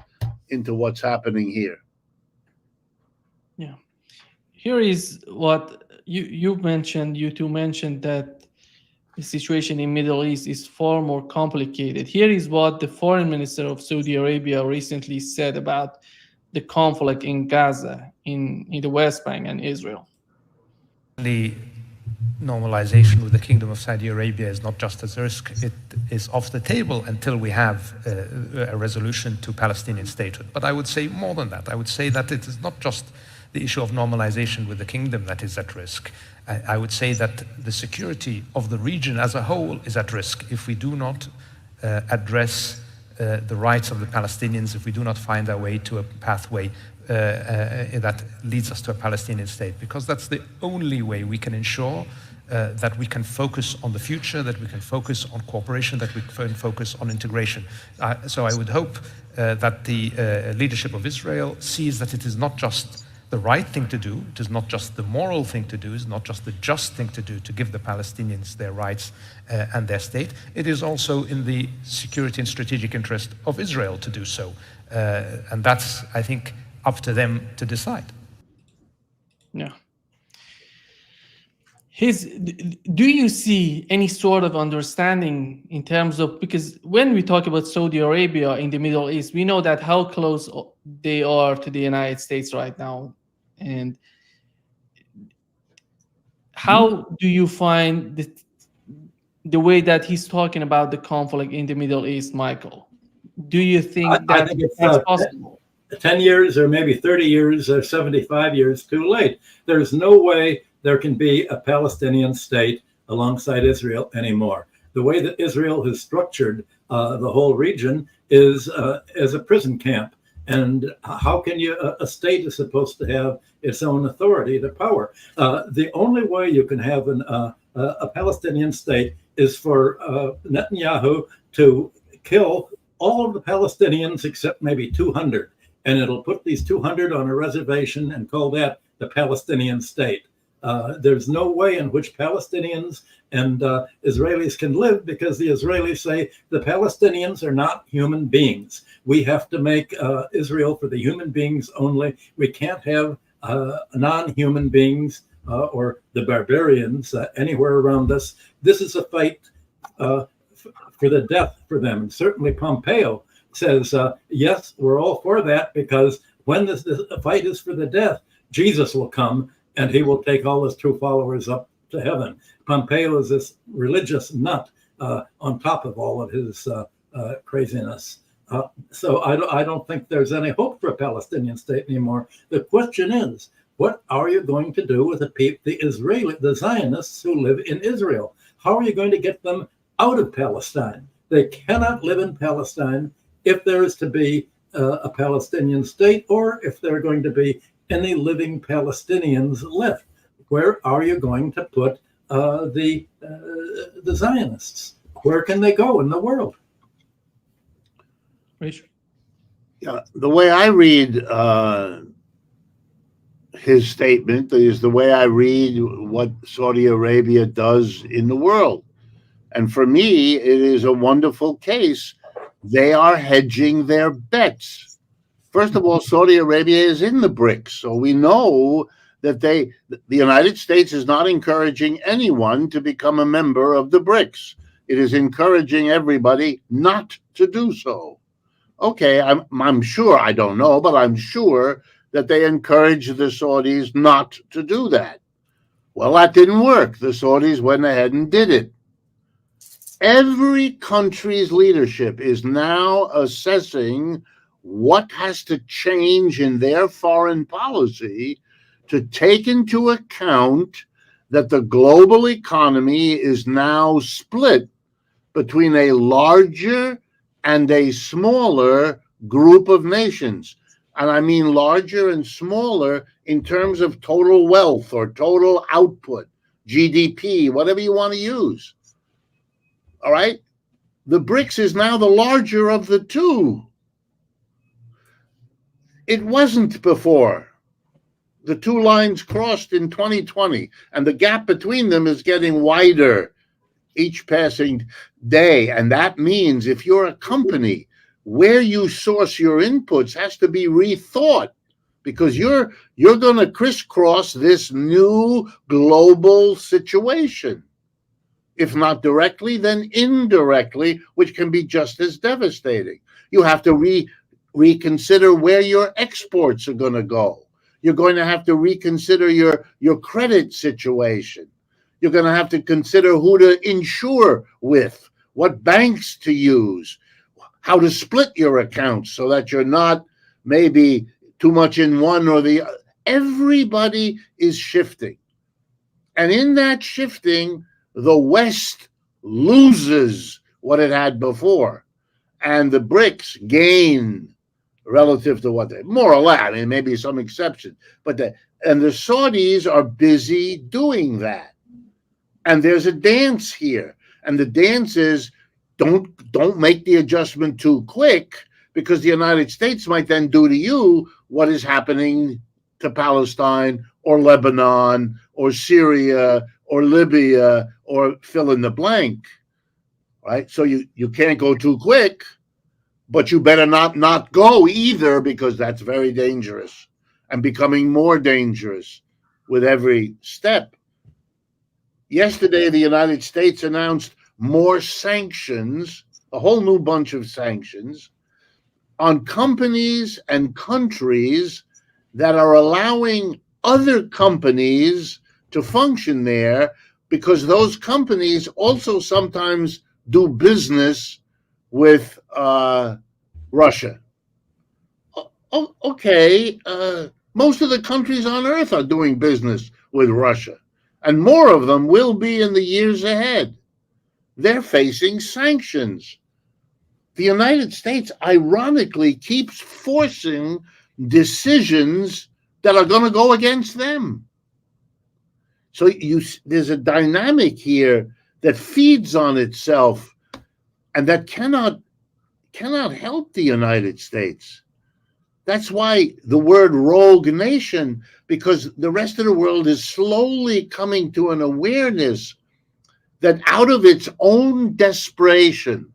into what's happening here. Yeah. Here is what you mentioned. You two mentioned that the situation in Middle East is far more complicated. Here is what the foreign minister of Saudi Arabia recently said about the conflict in Gaza, in the West Bank and Israel. The normalization with the Kingdom of Saudi Arabia is not just a risk, it is off the table until we have a resolution to Palestinian statehood. But I would say more than that. I would say that it is not just the issue of normalization with the kingdom that is at risk. I would say that the security of the region as a whole is at risk if we do not address the rights of the Palestinians, if we do not find our way to a pathway that leads us to a Palestinian state, because that's the only way we can ensure that we can focus on the future, that we can focus on cooperation, that we can focus on integration. So I would hope that the leadership of Israel sees that it is not just the right thing to do, it is not just the moral thing to do, it is not just the just thing to do to give the Palestinians their rights and their state. It is also in the security and strategic interest of Israel to do so. And that's, I think, up to them to decide. Yeah. Do you see any sort of understanding in terms of, because when we talk about Saudi Arabia in the Middle East, we know that how close they are to the United States right now. And how do you find the way that he's talking about the conflict in the Middle East, Michael? Do you think I think it's that's possible? 10 years or maybe 30 years or 75 years too late. There's no way there can be a Palestinian state alongside Israel anymore. The way that Israel has structured the whole region is as a prison camp. And how can a state is supposed to have its own authority, the power? The only way you can have a Palestinian state is for Netanyahu to kill all of the Palestinians except maybe 200. And it'll put these 200 on a reservation and call that the Palestinian state. There's no way in which Palestinians and Israelis can live, because the Israelis say the Palestinians are not human beings. We have to make Israel for the human beings only. We can't have non-human beings or the barbarians anywhere around us. This is a fight for the death for them. And certainly Pompeo says, yes, we're all for that, because when this fight is for the death, Jesus will come and he will take all his true followers up to heaven. Pompeo is this religious nut on top of all of his craziness. So I don't think there's any hope for a Palestinian state anymore. The question is, what are you going to do with the Zionists who live in Israel? How are you going to get them out of Palestine? They cannot live in Palestine if there is to be a Palestinian state, or if there are going to be any living Palestinians left. Where are you going to put the Zionists? Where can they go in the world? Yeah, the way I read his statement is the way I read what Saudi Arabia does in the world. And for me, it is a wonderful case. They are hedging their bets. First of all, Saudi Arabia is in the BRICS, so we know that the United States is not encouraging anyone to become a member of the BRICS. It is encouraging everybody not to do so. Okay, I'm sure, I don't know, but I'm sure that they encourage the Saudis not to do that. Well, that didn't work. The Saudis went ahead and did it. Every country's leadership is now assessing what has to change in their foreign policy to take into account that the global economy is now split between a larger and a smaller group of nations. And I mean larger and smaller in terms of total wealth or total output, GDP, whatever you want to use. All right? The BRICS is now the larger of the two. It wasn't before. the two lines crossed in 2020, and the gap between them is getting wider each passing day. And that means if you're a company, where you source your inputs has to be rethought, because you're going to crisscross this new global situation. If not directly, then indirectly, which can be just as devastating. You have to reconsider where your exports are going to go. You're going to have to reconsider your credit situation. You're going to have to consider who to insure with, what banks to use, how to split your accounts so that you're not maybe too much in one or the other. Everybody is shifting. And in that shifting, the West loses what it had before, and the BRICS gain relative to what they, more or less, I mean, maybe some exception, but the Saudis are busy doing that. And there's a dance here. And the dance is don't make the adjustment too quick, because the United States might then do to you what is happening to Palestine or Lebanon or Syria or Libya or fill in the blank, right? So you can't go too quick, but you better not go either, because that's very dangerous and becoming more dangerous with every step. Yesterday, the United States announced more sanctions, a whole new bunch of sanctions on companies and countries that are allowing other companies to function there, because those companies also sometimes do business with Russia. Okay, most of the countries on earth are doing business with Russia, and more of them will be in the years ahead. They're facing sanctions. The United States, ironically, keeps forcing decisions that are going to go against them. So there's a dynamic here that feeds on itself, and that cannot help the United States. That's why the word rogue nation, because the rest of the world is slowly coming to an awareness that out of its own desperation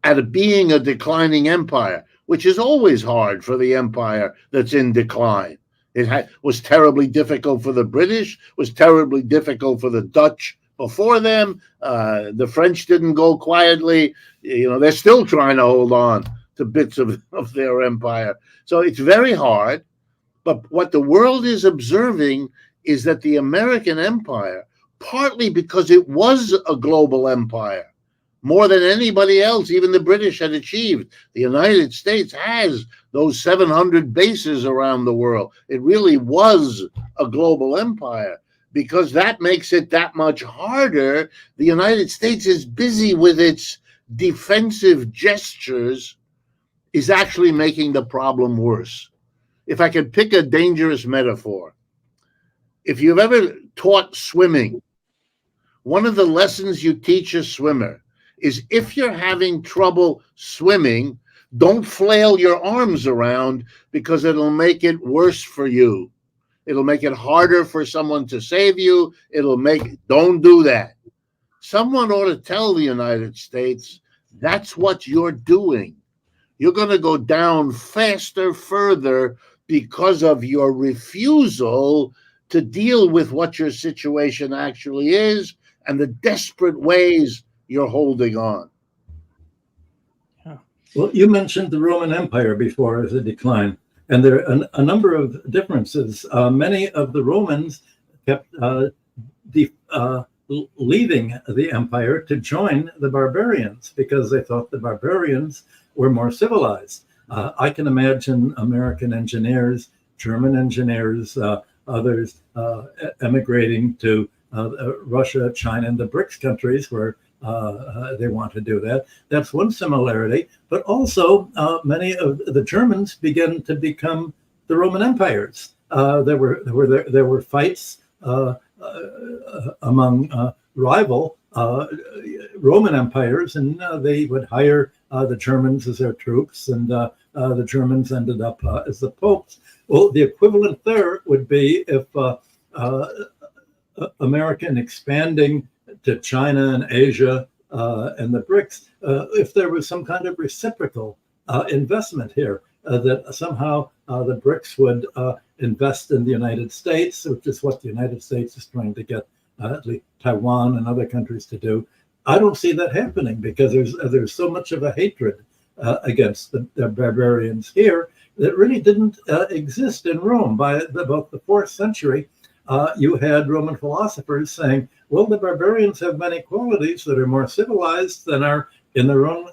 at being a declining empire, which is always hard for the empire that's in decline. It was terribly difficult for the British, was terribly difficult for the Dutch before them. The French didn't go quietly. They're still trying to hold on to bits of their empire. So it's very hard. But what the world is observing is that the American empire, partly because it was a global empire, more than anybody else, even the British had achieved. The United States has those 700 bases around the world. It really was a global empire. Because that makes it that much harder, the United States is busy with its defensive gestures, is actually making the problem worse. If I could pick a dangerous metaphor, if you've ever taught swimming, one of the lessons you teach a swimmer is, if you're having trouble swimming, don't flail your arms around, because it'll make it worse for you. It'll make it harder for someone to save you. Don't do that. Someone ought to tell the United States, that's what you're doing. You're going to go down faster, further, because of your refusal to deal with what your situation actually is and the desperate ways you're holding on. Well, you mentioned the Roman Empire before as a decline, and there are a number of differences. Many of the Romans kept leaving the empire to join the barbarians, because they thought the barbarians were more civilized. I can imagine American engineers, German engineers, others emigrating to Russia, China, and the BRICS countries where they want to do that. That's one similarity. But also, many of the Germans began to become the Roman empires. There were fights among rival Roman empires, and they would hire the Germans as their troops, and the Germans ended up as the popes. Well, the equivalent there would be if American expanding to China and Asia and the BRICS, if there was some kind of reciprocal investment here, that somehow the BRICS would invest in the United States, which is what the United States is trying to get at least Taiwan and other countries to do. I don't see that happening because there's so much of a hatred against the barbarians here that really didn't exist in Rome. By about the 4th century, you had Roman philosophers saying, well, the barbarians have many qualities that are more civilized than are in our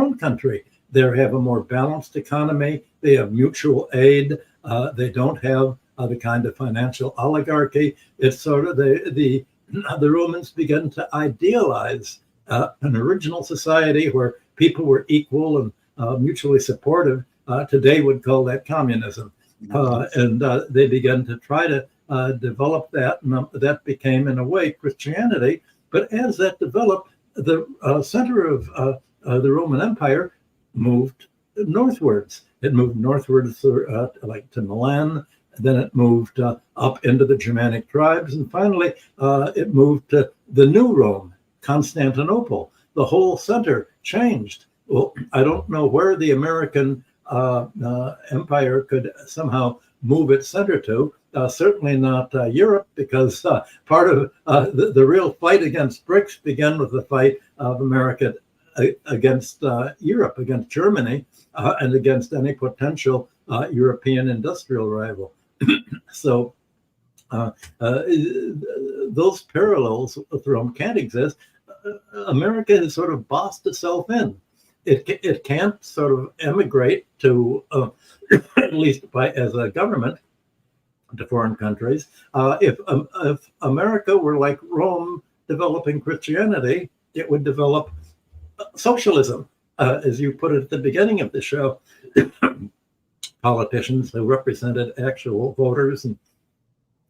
own country. They have a more balanced economy. They have mutual aid. They don't have the kind of financial oligarchy. It's sort of the Romans began to idealize an original society where people were equal and mutually supportive. Today would call that communism. And they began to try to develop that, and that became, in a way, Christianity. But as that developed, the center of the Roman Empire moved northwards. It moved northwards like to Milan, then it moved up into the Germanic tribes, and finally it moved to the new Rome, Constantinople. The whole center changed. Well, I don't know where the American empire could somehow move its center to. Certainly not Europe, because part of the real fight against BRICS began with the fight of America against Europe, against Germany, and against any potential European industrial rival. So those parallels with Rome can't exist. America has sort of bossed itself in. It can't sort of emigrate to, at least as a government, to foreign countries. If America were like Rome developing Christianity, it would develop socialism, as you put it at the beginning of the show. Politicians who represented actual voters and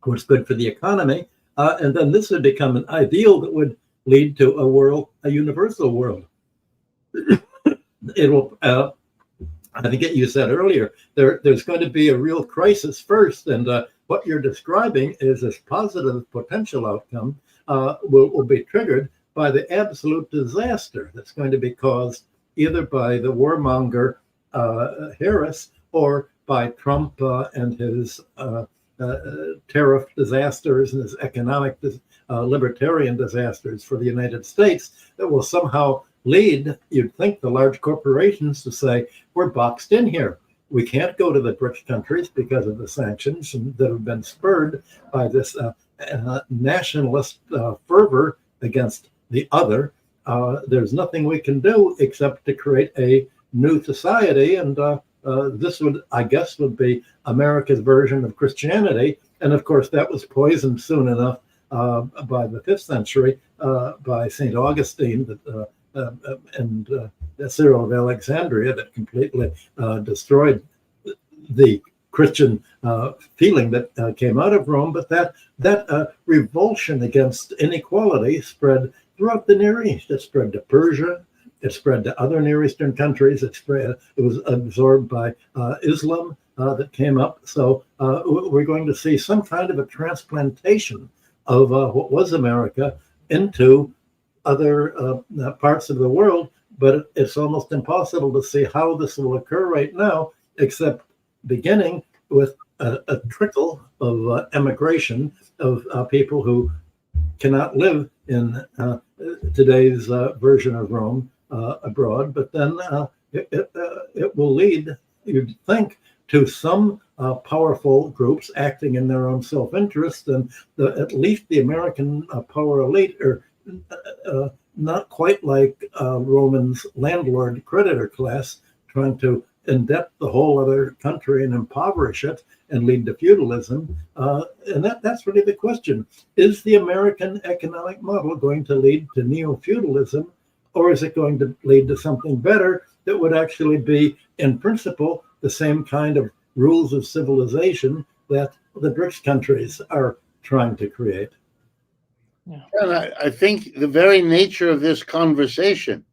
what's good for the economy, and then this would become an ideal that would lead to a universal world. It will. I think you said earlier there's going to be a real crisis first, and what you're describing is this positive potential outcome will be triggered by the absolute disaster that's going to be caused either by the warmonger Harris or by Trump and his tariff disasters and his economic libertarian disasters for the United States that will somehow lead, you'd think, the large corporations to say, we're boxed in here. We can't go to the BRICS countries because of the sanctions that have been spurred by this nationalist fervor against the other. There's nothing we can do except to create a new society, and this would, I guess, would be America's version of Christianity. And of course, that was poisoned soon enough by the 5th century by St. Augustine and Cyril of Alexandria, that completely destroyed the Christian feeling that came out of Rome. But that revulsion against inequality spread throughout the Near East. It spread to Persia. It spread to other Near Eastern countries. It was absorbed by Islam that came up. So we're going to see some kind of a transplantation of what was America into other parts of the world. But it's almost impossible to see how this will occur right now, except beginning with a trickle of emigration of people who cannot live in today's version of Rome abroad. But then it will lead, you'd think, to some powerful groups acting in their own self-interest, and at least the American power elite are not quite like Roman's landlord creditor class trying to indebt the whole other country and impoverish it and lead to feudalism. And that's really the question. Is the American economic model going to lead to neo-feudalism, or is it going to lead to something better that would actually be, in principle, the same kind of rules of civilization that the BRICS countries are trying to create? Yeah. And I think the very nature of this conversation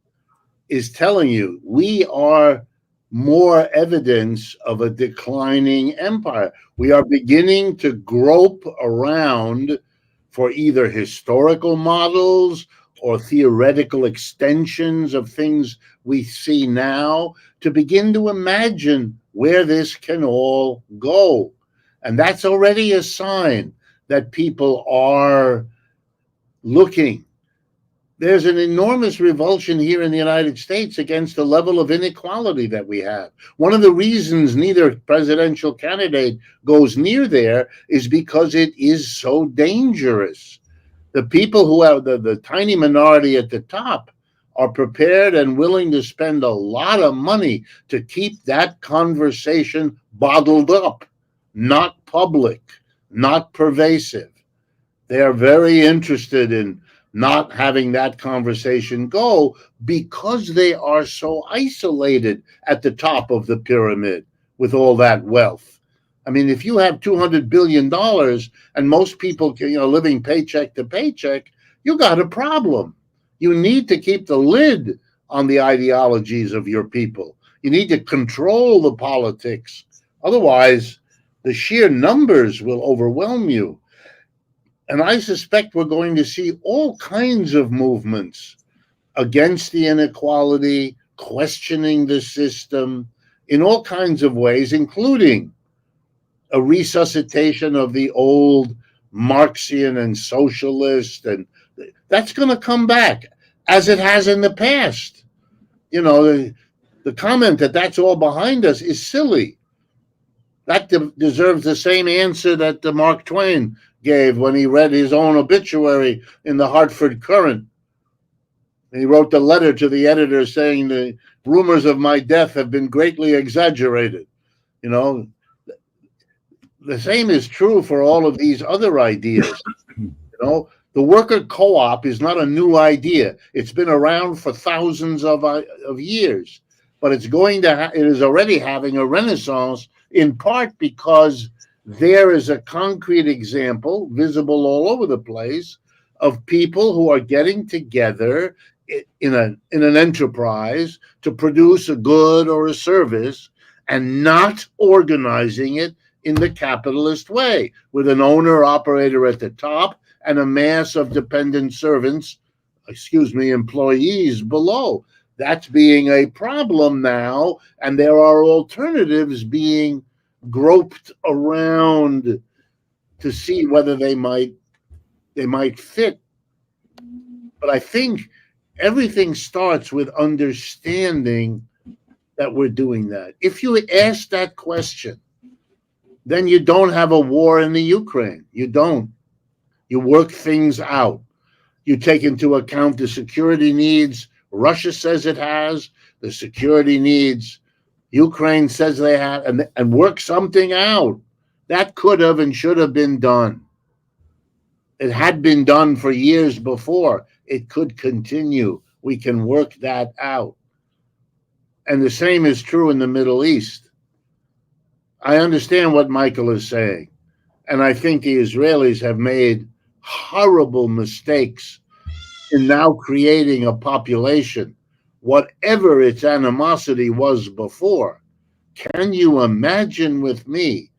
is telling you we are more evidence of a declining empire. We are beginning to grope around for either historical models or theoretical extensions of things we see now to begin to imagine where this can all go. And that's already a sign that people are looking. There's an enormous revulsion here in the United States against the level of inequality that we have. One of the reasons neither presidential candidate goes near there is because it is so dangerous. The people who are the tiny minority at the top are prepared and willing to spend a lot of money to keep that conversation bottled up, not public, not pervasive. They are very interested in not having that conversation go because they are so isolated at the top of the pyramid with all that wealth. I mean, if you have $200 billion and most people, living paycheck to paycheck, you got a problem. You need to keep the lid on the ideologies of your people. You need to control the politics. Otherwise, the sheer numbers will overwhelm you. And I suspect we're going to see all kinds of movements against the inequality, questioning the system in all kinds of ways, including a resuscitation of the old Marxian and socialist. And that's going to come back as it has in the past. The comment that that's all behind us is silly. That deserves the same answer that Mark Twain gave when he read his own obituary in the Hartford Courant. And he wrote the letter to the editor saying the rumors of my death have been greatly exaggerated. The same is true for all of these other ideas. The worker co-op is not a new idea. It's been around for thousands of years, but it is already having a renaissance, in part because there is a concrete example visible all over the place of people who are getting together in an enterprise to produce a good or a service and not organizing it in the capitalist way, with an owner operator at the top and a mass of dependent employees below. That's being a problem now, and there are alternatives being groped around to see whether they might fit. But I think everything starts with understanding that we're doing that. If you ask that question, then you don't have a war in the Ukraine. You don't. You work things out. You take into account the security needs Russia says it has, the security needs Ukraine says they have, and work something out. That could have and should have been done. It had been done for years before. It could continue. We can work that out. And the same is true in the Middle East. I understand what Michael is saying. And I think the Israelis have made horrible mistakes in now creating a population, whatever its animosity was before. Can you imagine with me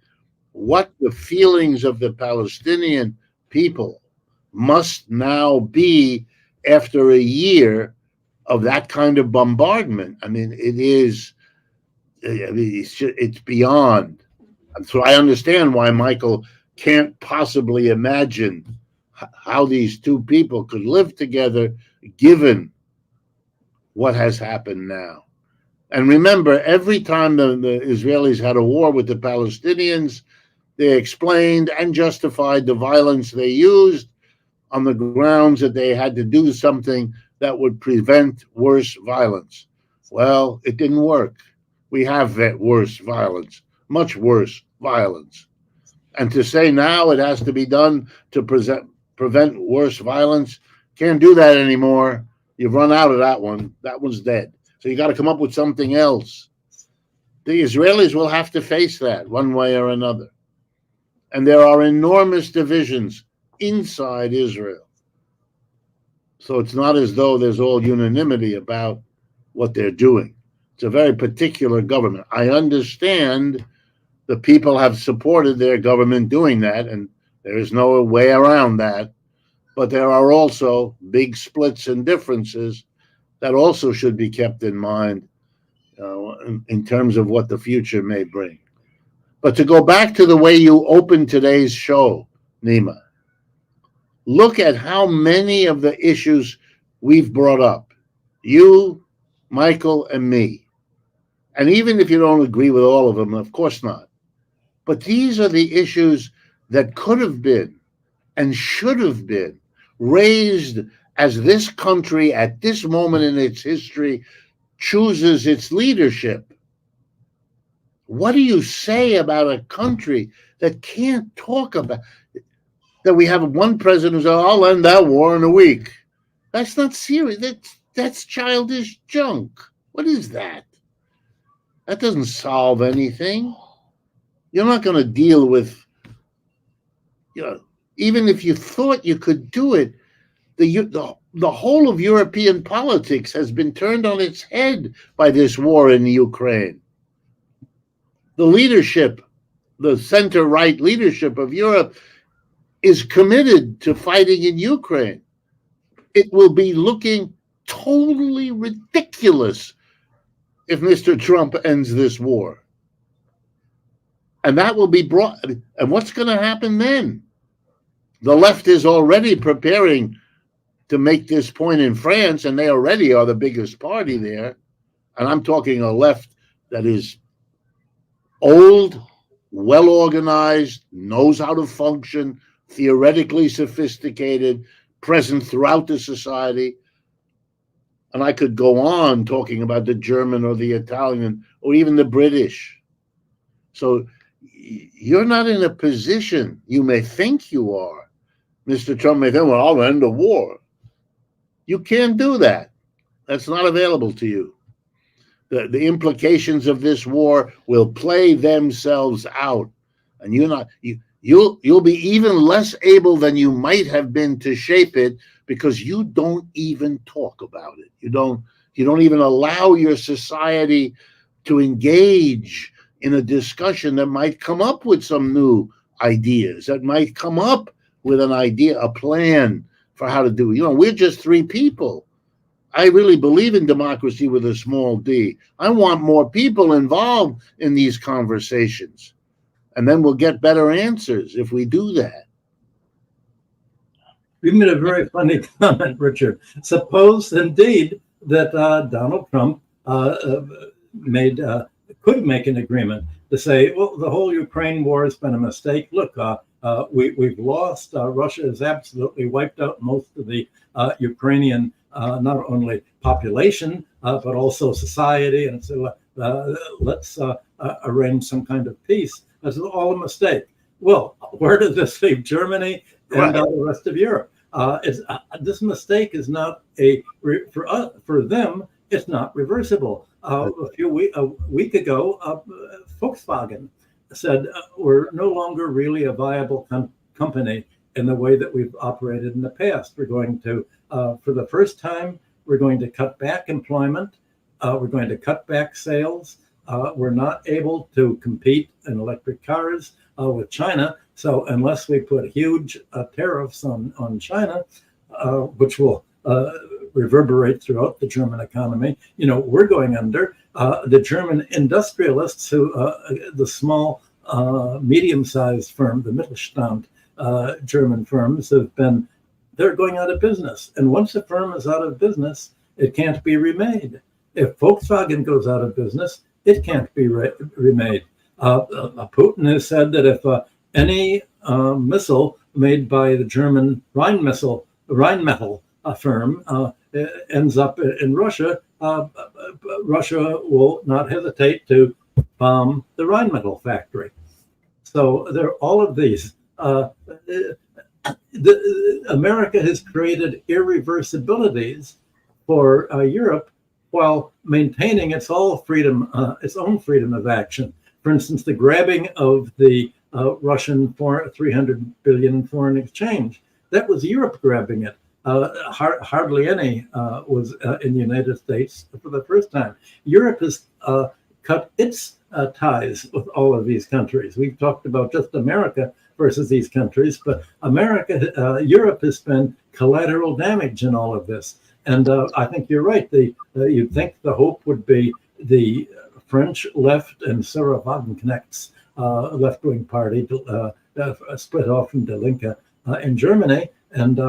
what the feelings of the Palestinian people must now be after a year of that kind of bombardment? I mean, it's beyond. So I understand why Michael can't possibly imagine how these two people could live together given what has happened now. And remember, every time the Israelis had a war with the Palestinians, they explained and justified the violence they used on the grounds that they had to do something that would prevent worse violence. Well, it didn't work. We have that worse violence, much worse violence. And to say now it has to be done to prevent worse violence, can't do that anymore. You've run out of that one. That one's dead. So you got to come up with something else. The Israelis will have to face that one way or another. And there are enormous divisions inside Israel. So it's not as though there's all unanimity about what they're doing. It's a very particular government. I understand the people have supported their government doing that, and there is no way around that. But there are also big splits and differences that also should be kept in mind in terms of what the future may bring. But to go back to the way you opened today's show, Nima, look at how many of the issues we've brought up, you, Michael, and me. And even if you don't agree with all of them, of course not. But these are the issues that could have been and should have been raised as this country at this moment in its history chooses its leadership. What do you say about a country that can't talk about that? We have one president who's, I'll end that war in a week. That's not serious. That's childish junk. What is that? That doesn't solve anything. You're not going to deal with, even if you thought you could do it, the whole of European politics has been turned on its head by this war in Ukraine. The leadership, the center-right leadership of Europe is committed to fighting in Ukraine. It will be looking totally ridiculous if Mr. Trump ends this war. And that will be brought, and what's going to happen then? The left is already preparing to make this point in France, and they already are the biggest party there. And I'm talking a left that is old, well organized, knows how to function, theoretically sophisticated, present throughout the society. And I could go on talking about the German or the Italian or even the British. So you're not in a position, you may think you are. Mr. Trump may think, well, I'll end the war. You can't do that. That's not available to you. The implications of this war will play themselves out, and you'll be even less able than you might have been to shape it because you don't even talk about it. You don't even allow your society to engage in a discussion that might come up with some new ideas, that might come up with an idea, a plan for how to do it. We're just three people. I really believe in democracy with a small d. I want more people involved in these conversations. And then we'll get better answers if we do that. You made a very funny comment, Richard. Suppose indeed that Donald Trump could make an agreement to say, well, the whole Ukraine war has been a mistake. Look, we've lost. Russia has absolutely wiped out most of the Ukrainian not only population, but also society. And so let's arrange some kind of peace. That's all a mistake. Well, where does this leave Germany and the rest of Europe? This mistake is not for them. It's not reversible. A week ago, Volkswagen said we're no longer really a viable company in the way that we've operated in the past. We're going to, for the first time, we're going to cut back employment. We're going to cut back sales. We're not able to compete in electric cars with China. So unless we put huge tariffs on China, which will reverberate throughout the German economy, we're going under. The German industrialists, who the small, medium-sized firm, the Mittelstand German firms, they're going out of business. And once a firm is out of business, it can't be remade. If Volkswagen goes out of business, it can't be remade. Putin has said that if any missile made by the German Rheinmetall firm ends up in Russia, Russia will not hesitate to bomb the Rheinmetall factory. So there are all of these. America has created irreversibilities for Europe while maintaining its own freedom of action. For instance, the grabbing of the Russian $300 billion foreign exchange, that was Europe grabbing it. hardly any was in the United States for the first time. Europe has cut its ties with all of these countries. We've talked about just America versus these countries, but Europe has been collateral damage in all of this. And I think you're right. You'd think the hope would be the French left and Sarah Wagenknecht's left-wing party split off from Die Linke in Germany, and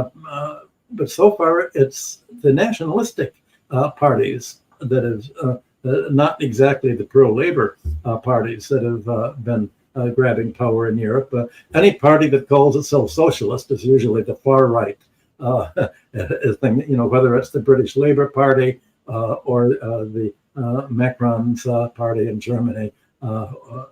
but so far it's the nationalistic parties that have not exactly the pro-labor parties that have been grabbing power in Europe. Any party that calls itself socialist is usually the far right thing. Whether it's the British Labour Party or the Macron's party in Germany,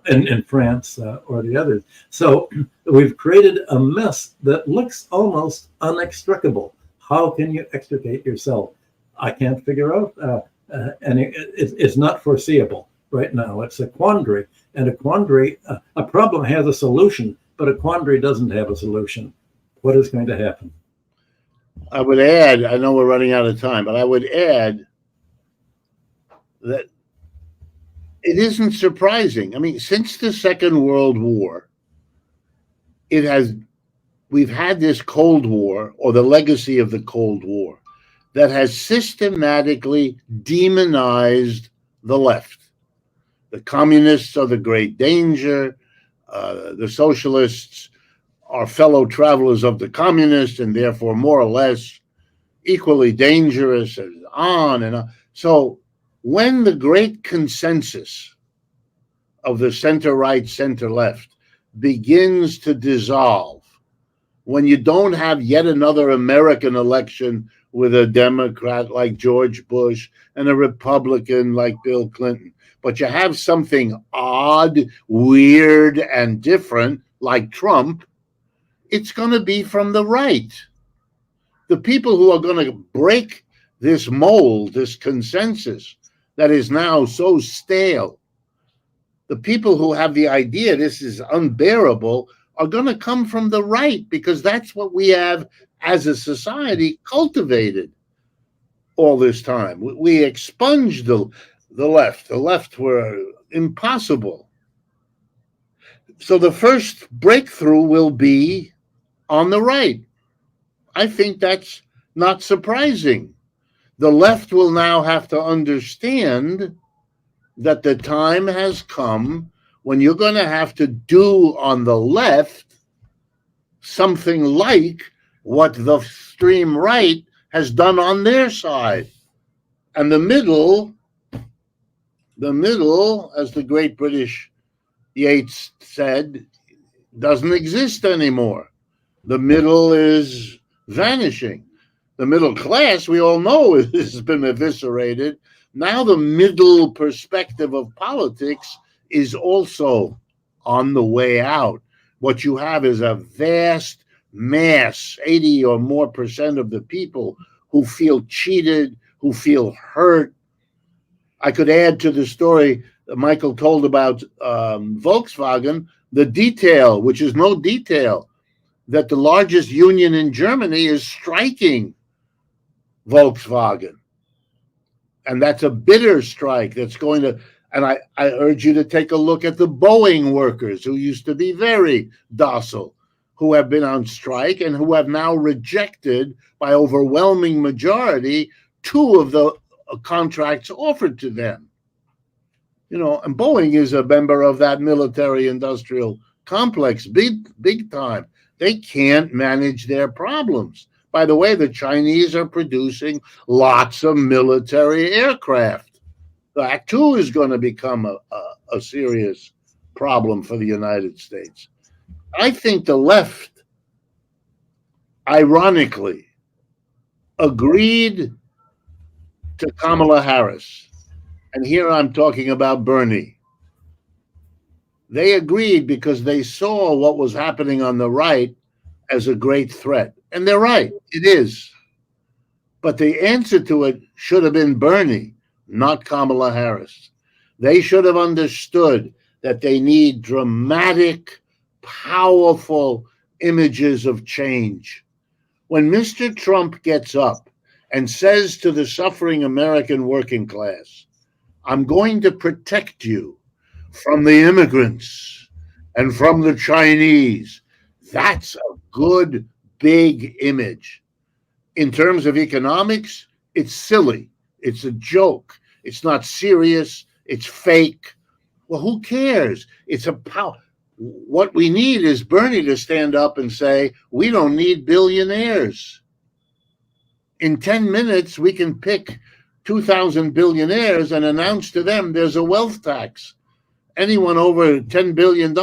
in France, or the others. So we've created a mess that looks almost inextricable. How can you extricate yourself? I can't figure out. And it's not foreseeable right now. It's a quandary. And a quandary, a problem has a solution, but a quandary doesn't have a solution. What is going to happen? I would add, I know we're running out of time, but I would add that it isn't surprising. I mean, since the Second World War, we've had this Cold War, or the legacy of the Cold War, that has systematically demonized the left. The communists are the great danger. The socialists are fellow travelers of the communists and therefore more or less equally dangerous, and on and on. So when the great consensus of the center-right, center-left begins to dissolve, when you don't have yet another American election with a Democrat like George Bush and a Republican like Bill Clinton, but you have something odd, weird, and different like Trump, it's going to be from the right. The people who are going to break this mold, this consensus that is now so stale, the people who have the idea this is unbearable are going to come from the right, because that's what we have as a society cultivated all this time. We expunged the left. The left were impossible. So the first breakthrough will be on the right. I think that's not surprising. The left will now have to understand that the time has come when you're going to have to do on the left something like what the extreme right has done on their side. And the middle, as the great British Yeats said, doesn't exist anymore. The middle is vanishing. The middle class, we all know, has been eviscerated. Now the middle perspective of politics is also on the way out. What you have is a vast mass, 80 or more percent of the people who feel cheated, who feel hurt. I could add to the story that Michael told about Volkswagen, the detail, which is no detail, that the largest union in Germany is striking Volkswagen. And that's a bitter strike that's going to, and I urge you to take a look at the Boeing workers who used to be very docile, who have been on strike and who have now rejected by overwhelming majority 2 of the contracts offered to them. And Boeing is a member of that military industrial complex, big time. They can't manage their problems. By the way, the Chinese are producing lots of military aircraft. That too is going to become a serious problem for the United States. I think the left, ironically, agreed to Kamala Harris. And here I'm talking about Bernie. They agreed because they saw what was happening on the right as a great threat. And they're right, it is. But the answer to it should have been Bernie, not Kamala Harris. They should have understood that they need dramatic, powerful images of change. When Mr. Trump gets up and says to the suffering American working class, I'm going to protect you from the immigrants and from the Chinese, that's a good, big image. In terms of economics, it's silly. It's a joke. It's not serious. It's fake. Well, who cares? It's a power. What we need is Bernie to stand up and say, we don't need billionaires. In 10 minutes, we can pick 2,000 billionaires and announce to them there's a wealth tax. Anyone over $10 billion,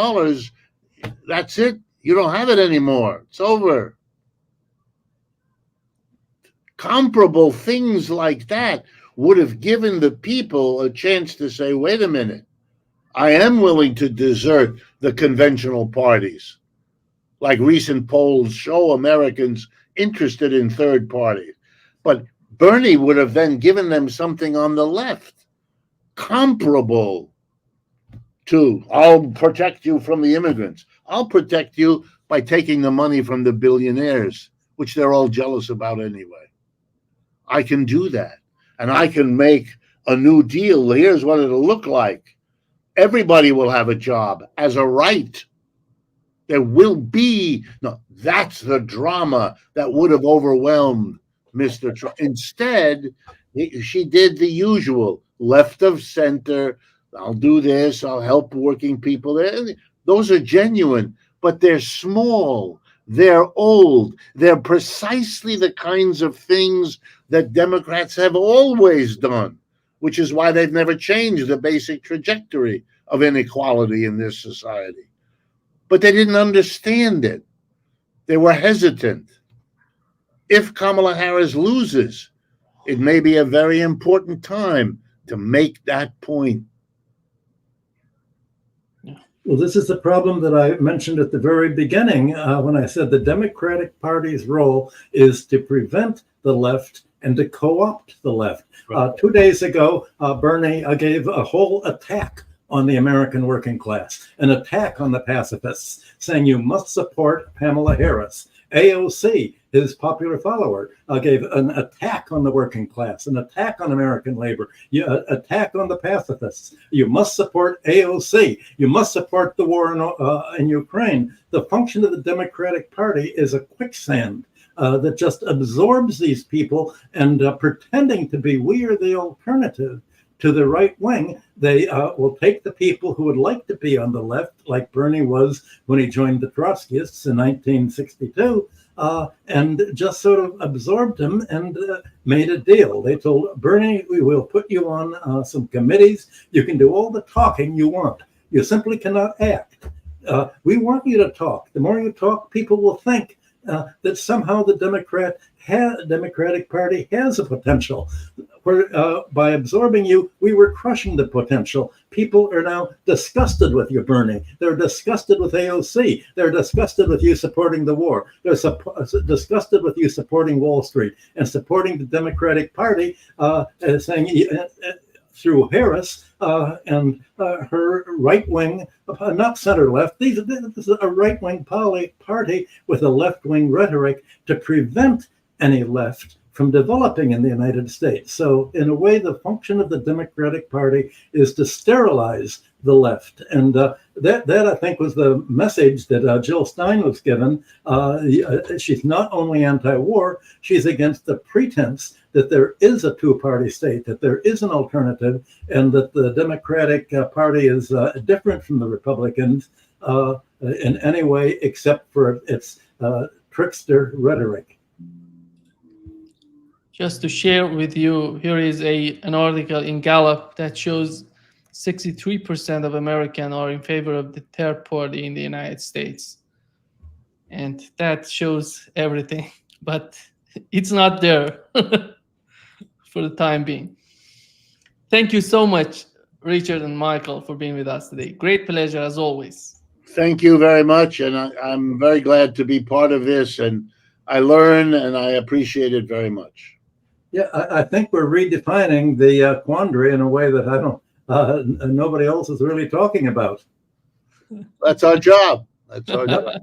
that's it. You don't have it anymore. It's over. Comparable things like that would have given the people a chance to say, wait a minute, I am willing to desert the conventional parties. Like recent polls show Americans interested in third parties. But Bernie would have then given them something on the left, comparable to, I'll protect you from the immigrants. I'll protect you by taking the money from the billionaires, which they're all jealous about anyway. I can do that. And I can make a new deal. Here's what it'll look like. Everybody will have a job as a right. There will be, no, that's the drama that would have overwhelmed Mr. Trump. Instead, she did the usual left of center. I'll do this. I'll help working people. Those are genuine, but they're small. They're old. They're precisely the kinds of things that Democrats have always done, which is why they've never changed the basic trajectory of inequality in this society. But they didn't understand it. They were hesitant. If Kamala Harris loses, it may be a very important time to make that point. Well, this is the problem that I mentioned at the very beginning when I said the Democratic Party's role is to prevent the left and to co-opt the left. 2 days ago, Bernie gave a whole attack on the American working class, an attack on the pacifists, saying you must support Pamela Harris. AOC, his popular follower, gave an attack on the working class, an attack on American labor, attack on the pacifists. You must support AOC. You must support the war in Ukraine. The function of the Democratic Party is a quicksand that just absorbs these people, and pretending to be we are the alternative to the right wing, they will take the people who would like to be on the left, like Bernie was when he joined the Trotskyists in 1962, and just sort of absorbed him and made a deal. They told Bernie, we will put you on some committees. You can do all the talking you want. You simply cannot act. We want you to talk. The more you talk, people will think that somehow the Democratic Party has a potential. By absorbing you, we were crushing the potential. People are now disgusted with you, Bernie. They're disgusted with AOC. They're disgusted with you supporting the war. They're disgusted with you supporting Wall Street and supporting the Democratic Party, saying through Harris and her right-wing, not center-left. This is a right-wing party with a left-wing rhetoric to prevent any left from developing in the United States. So in a way, the function of the Democratic Party is to sterilize the left. And that I think was the message that Jill Stein was given. She's not only anti-war, she's against the pretense that there is a two-party state, that there is an alternative, and that the Democratic Party is different from the Republicans in any way except for its trickster rhetoric. Just to share with you, here is an article in Gallup that shows 63% of Americans are in favor of the third party in the United States. And that shows everything, but it's not there for the time being. Thank you so much, Richard and Michael, for being with us today. Great pleasure as always. Thank you very much. And I'm very glad to be part of this. And I learn and I appreciate it very much. Yeah, I think we're redefining the quandary in a way that nobody else is really talking about. That's our job. That's our job.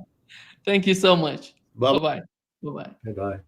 Thank you so much. Bye-bye. Bye-bye. Bye-bye. Bye-bye.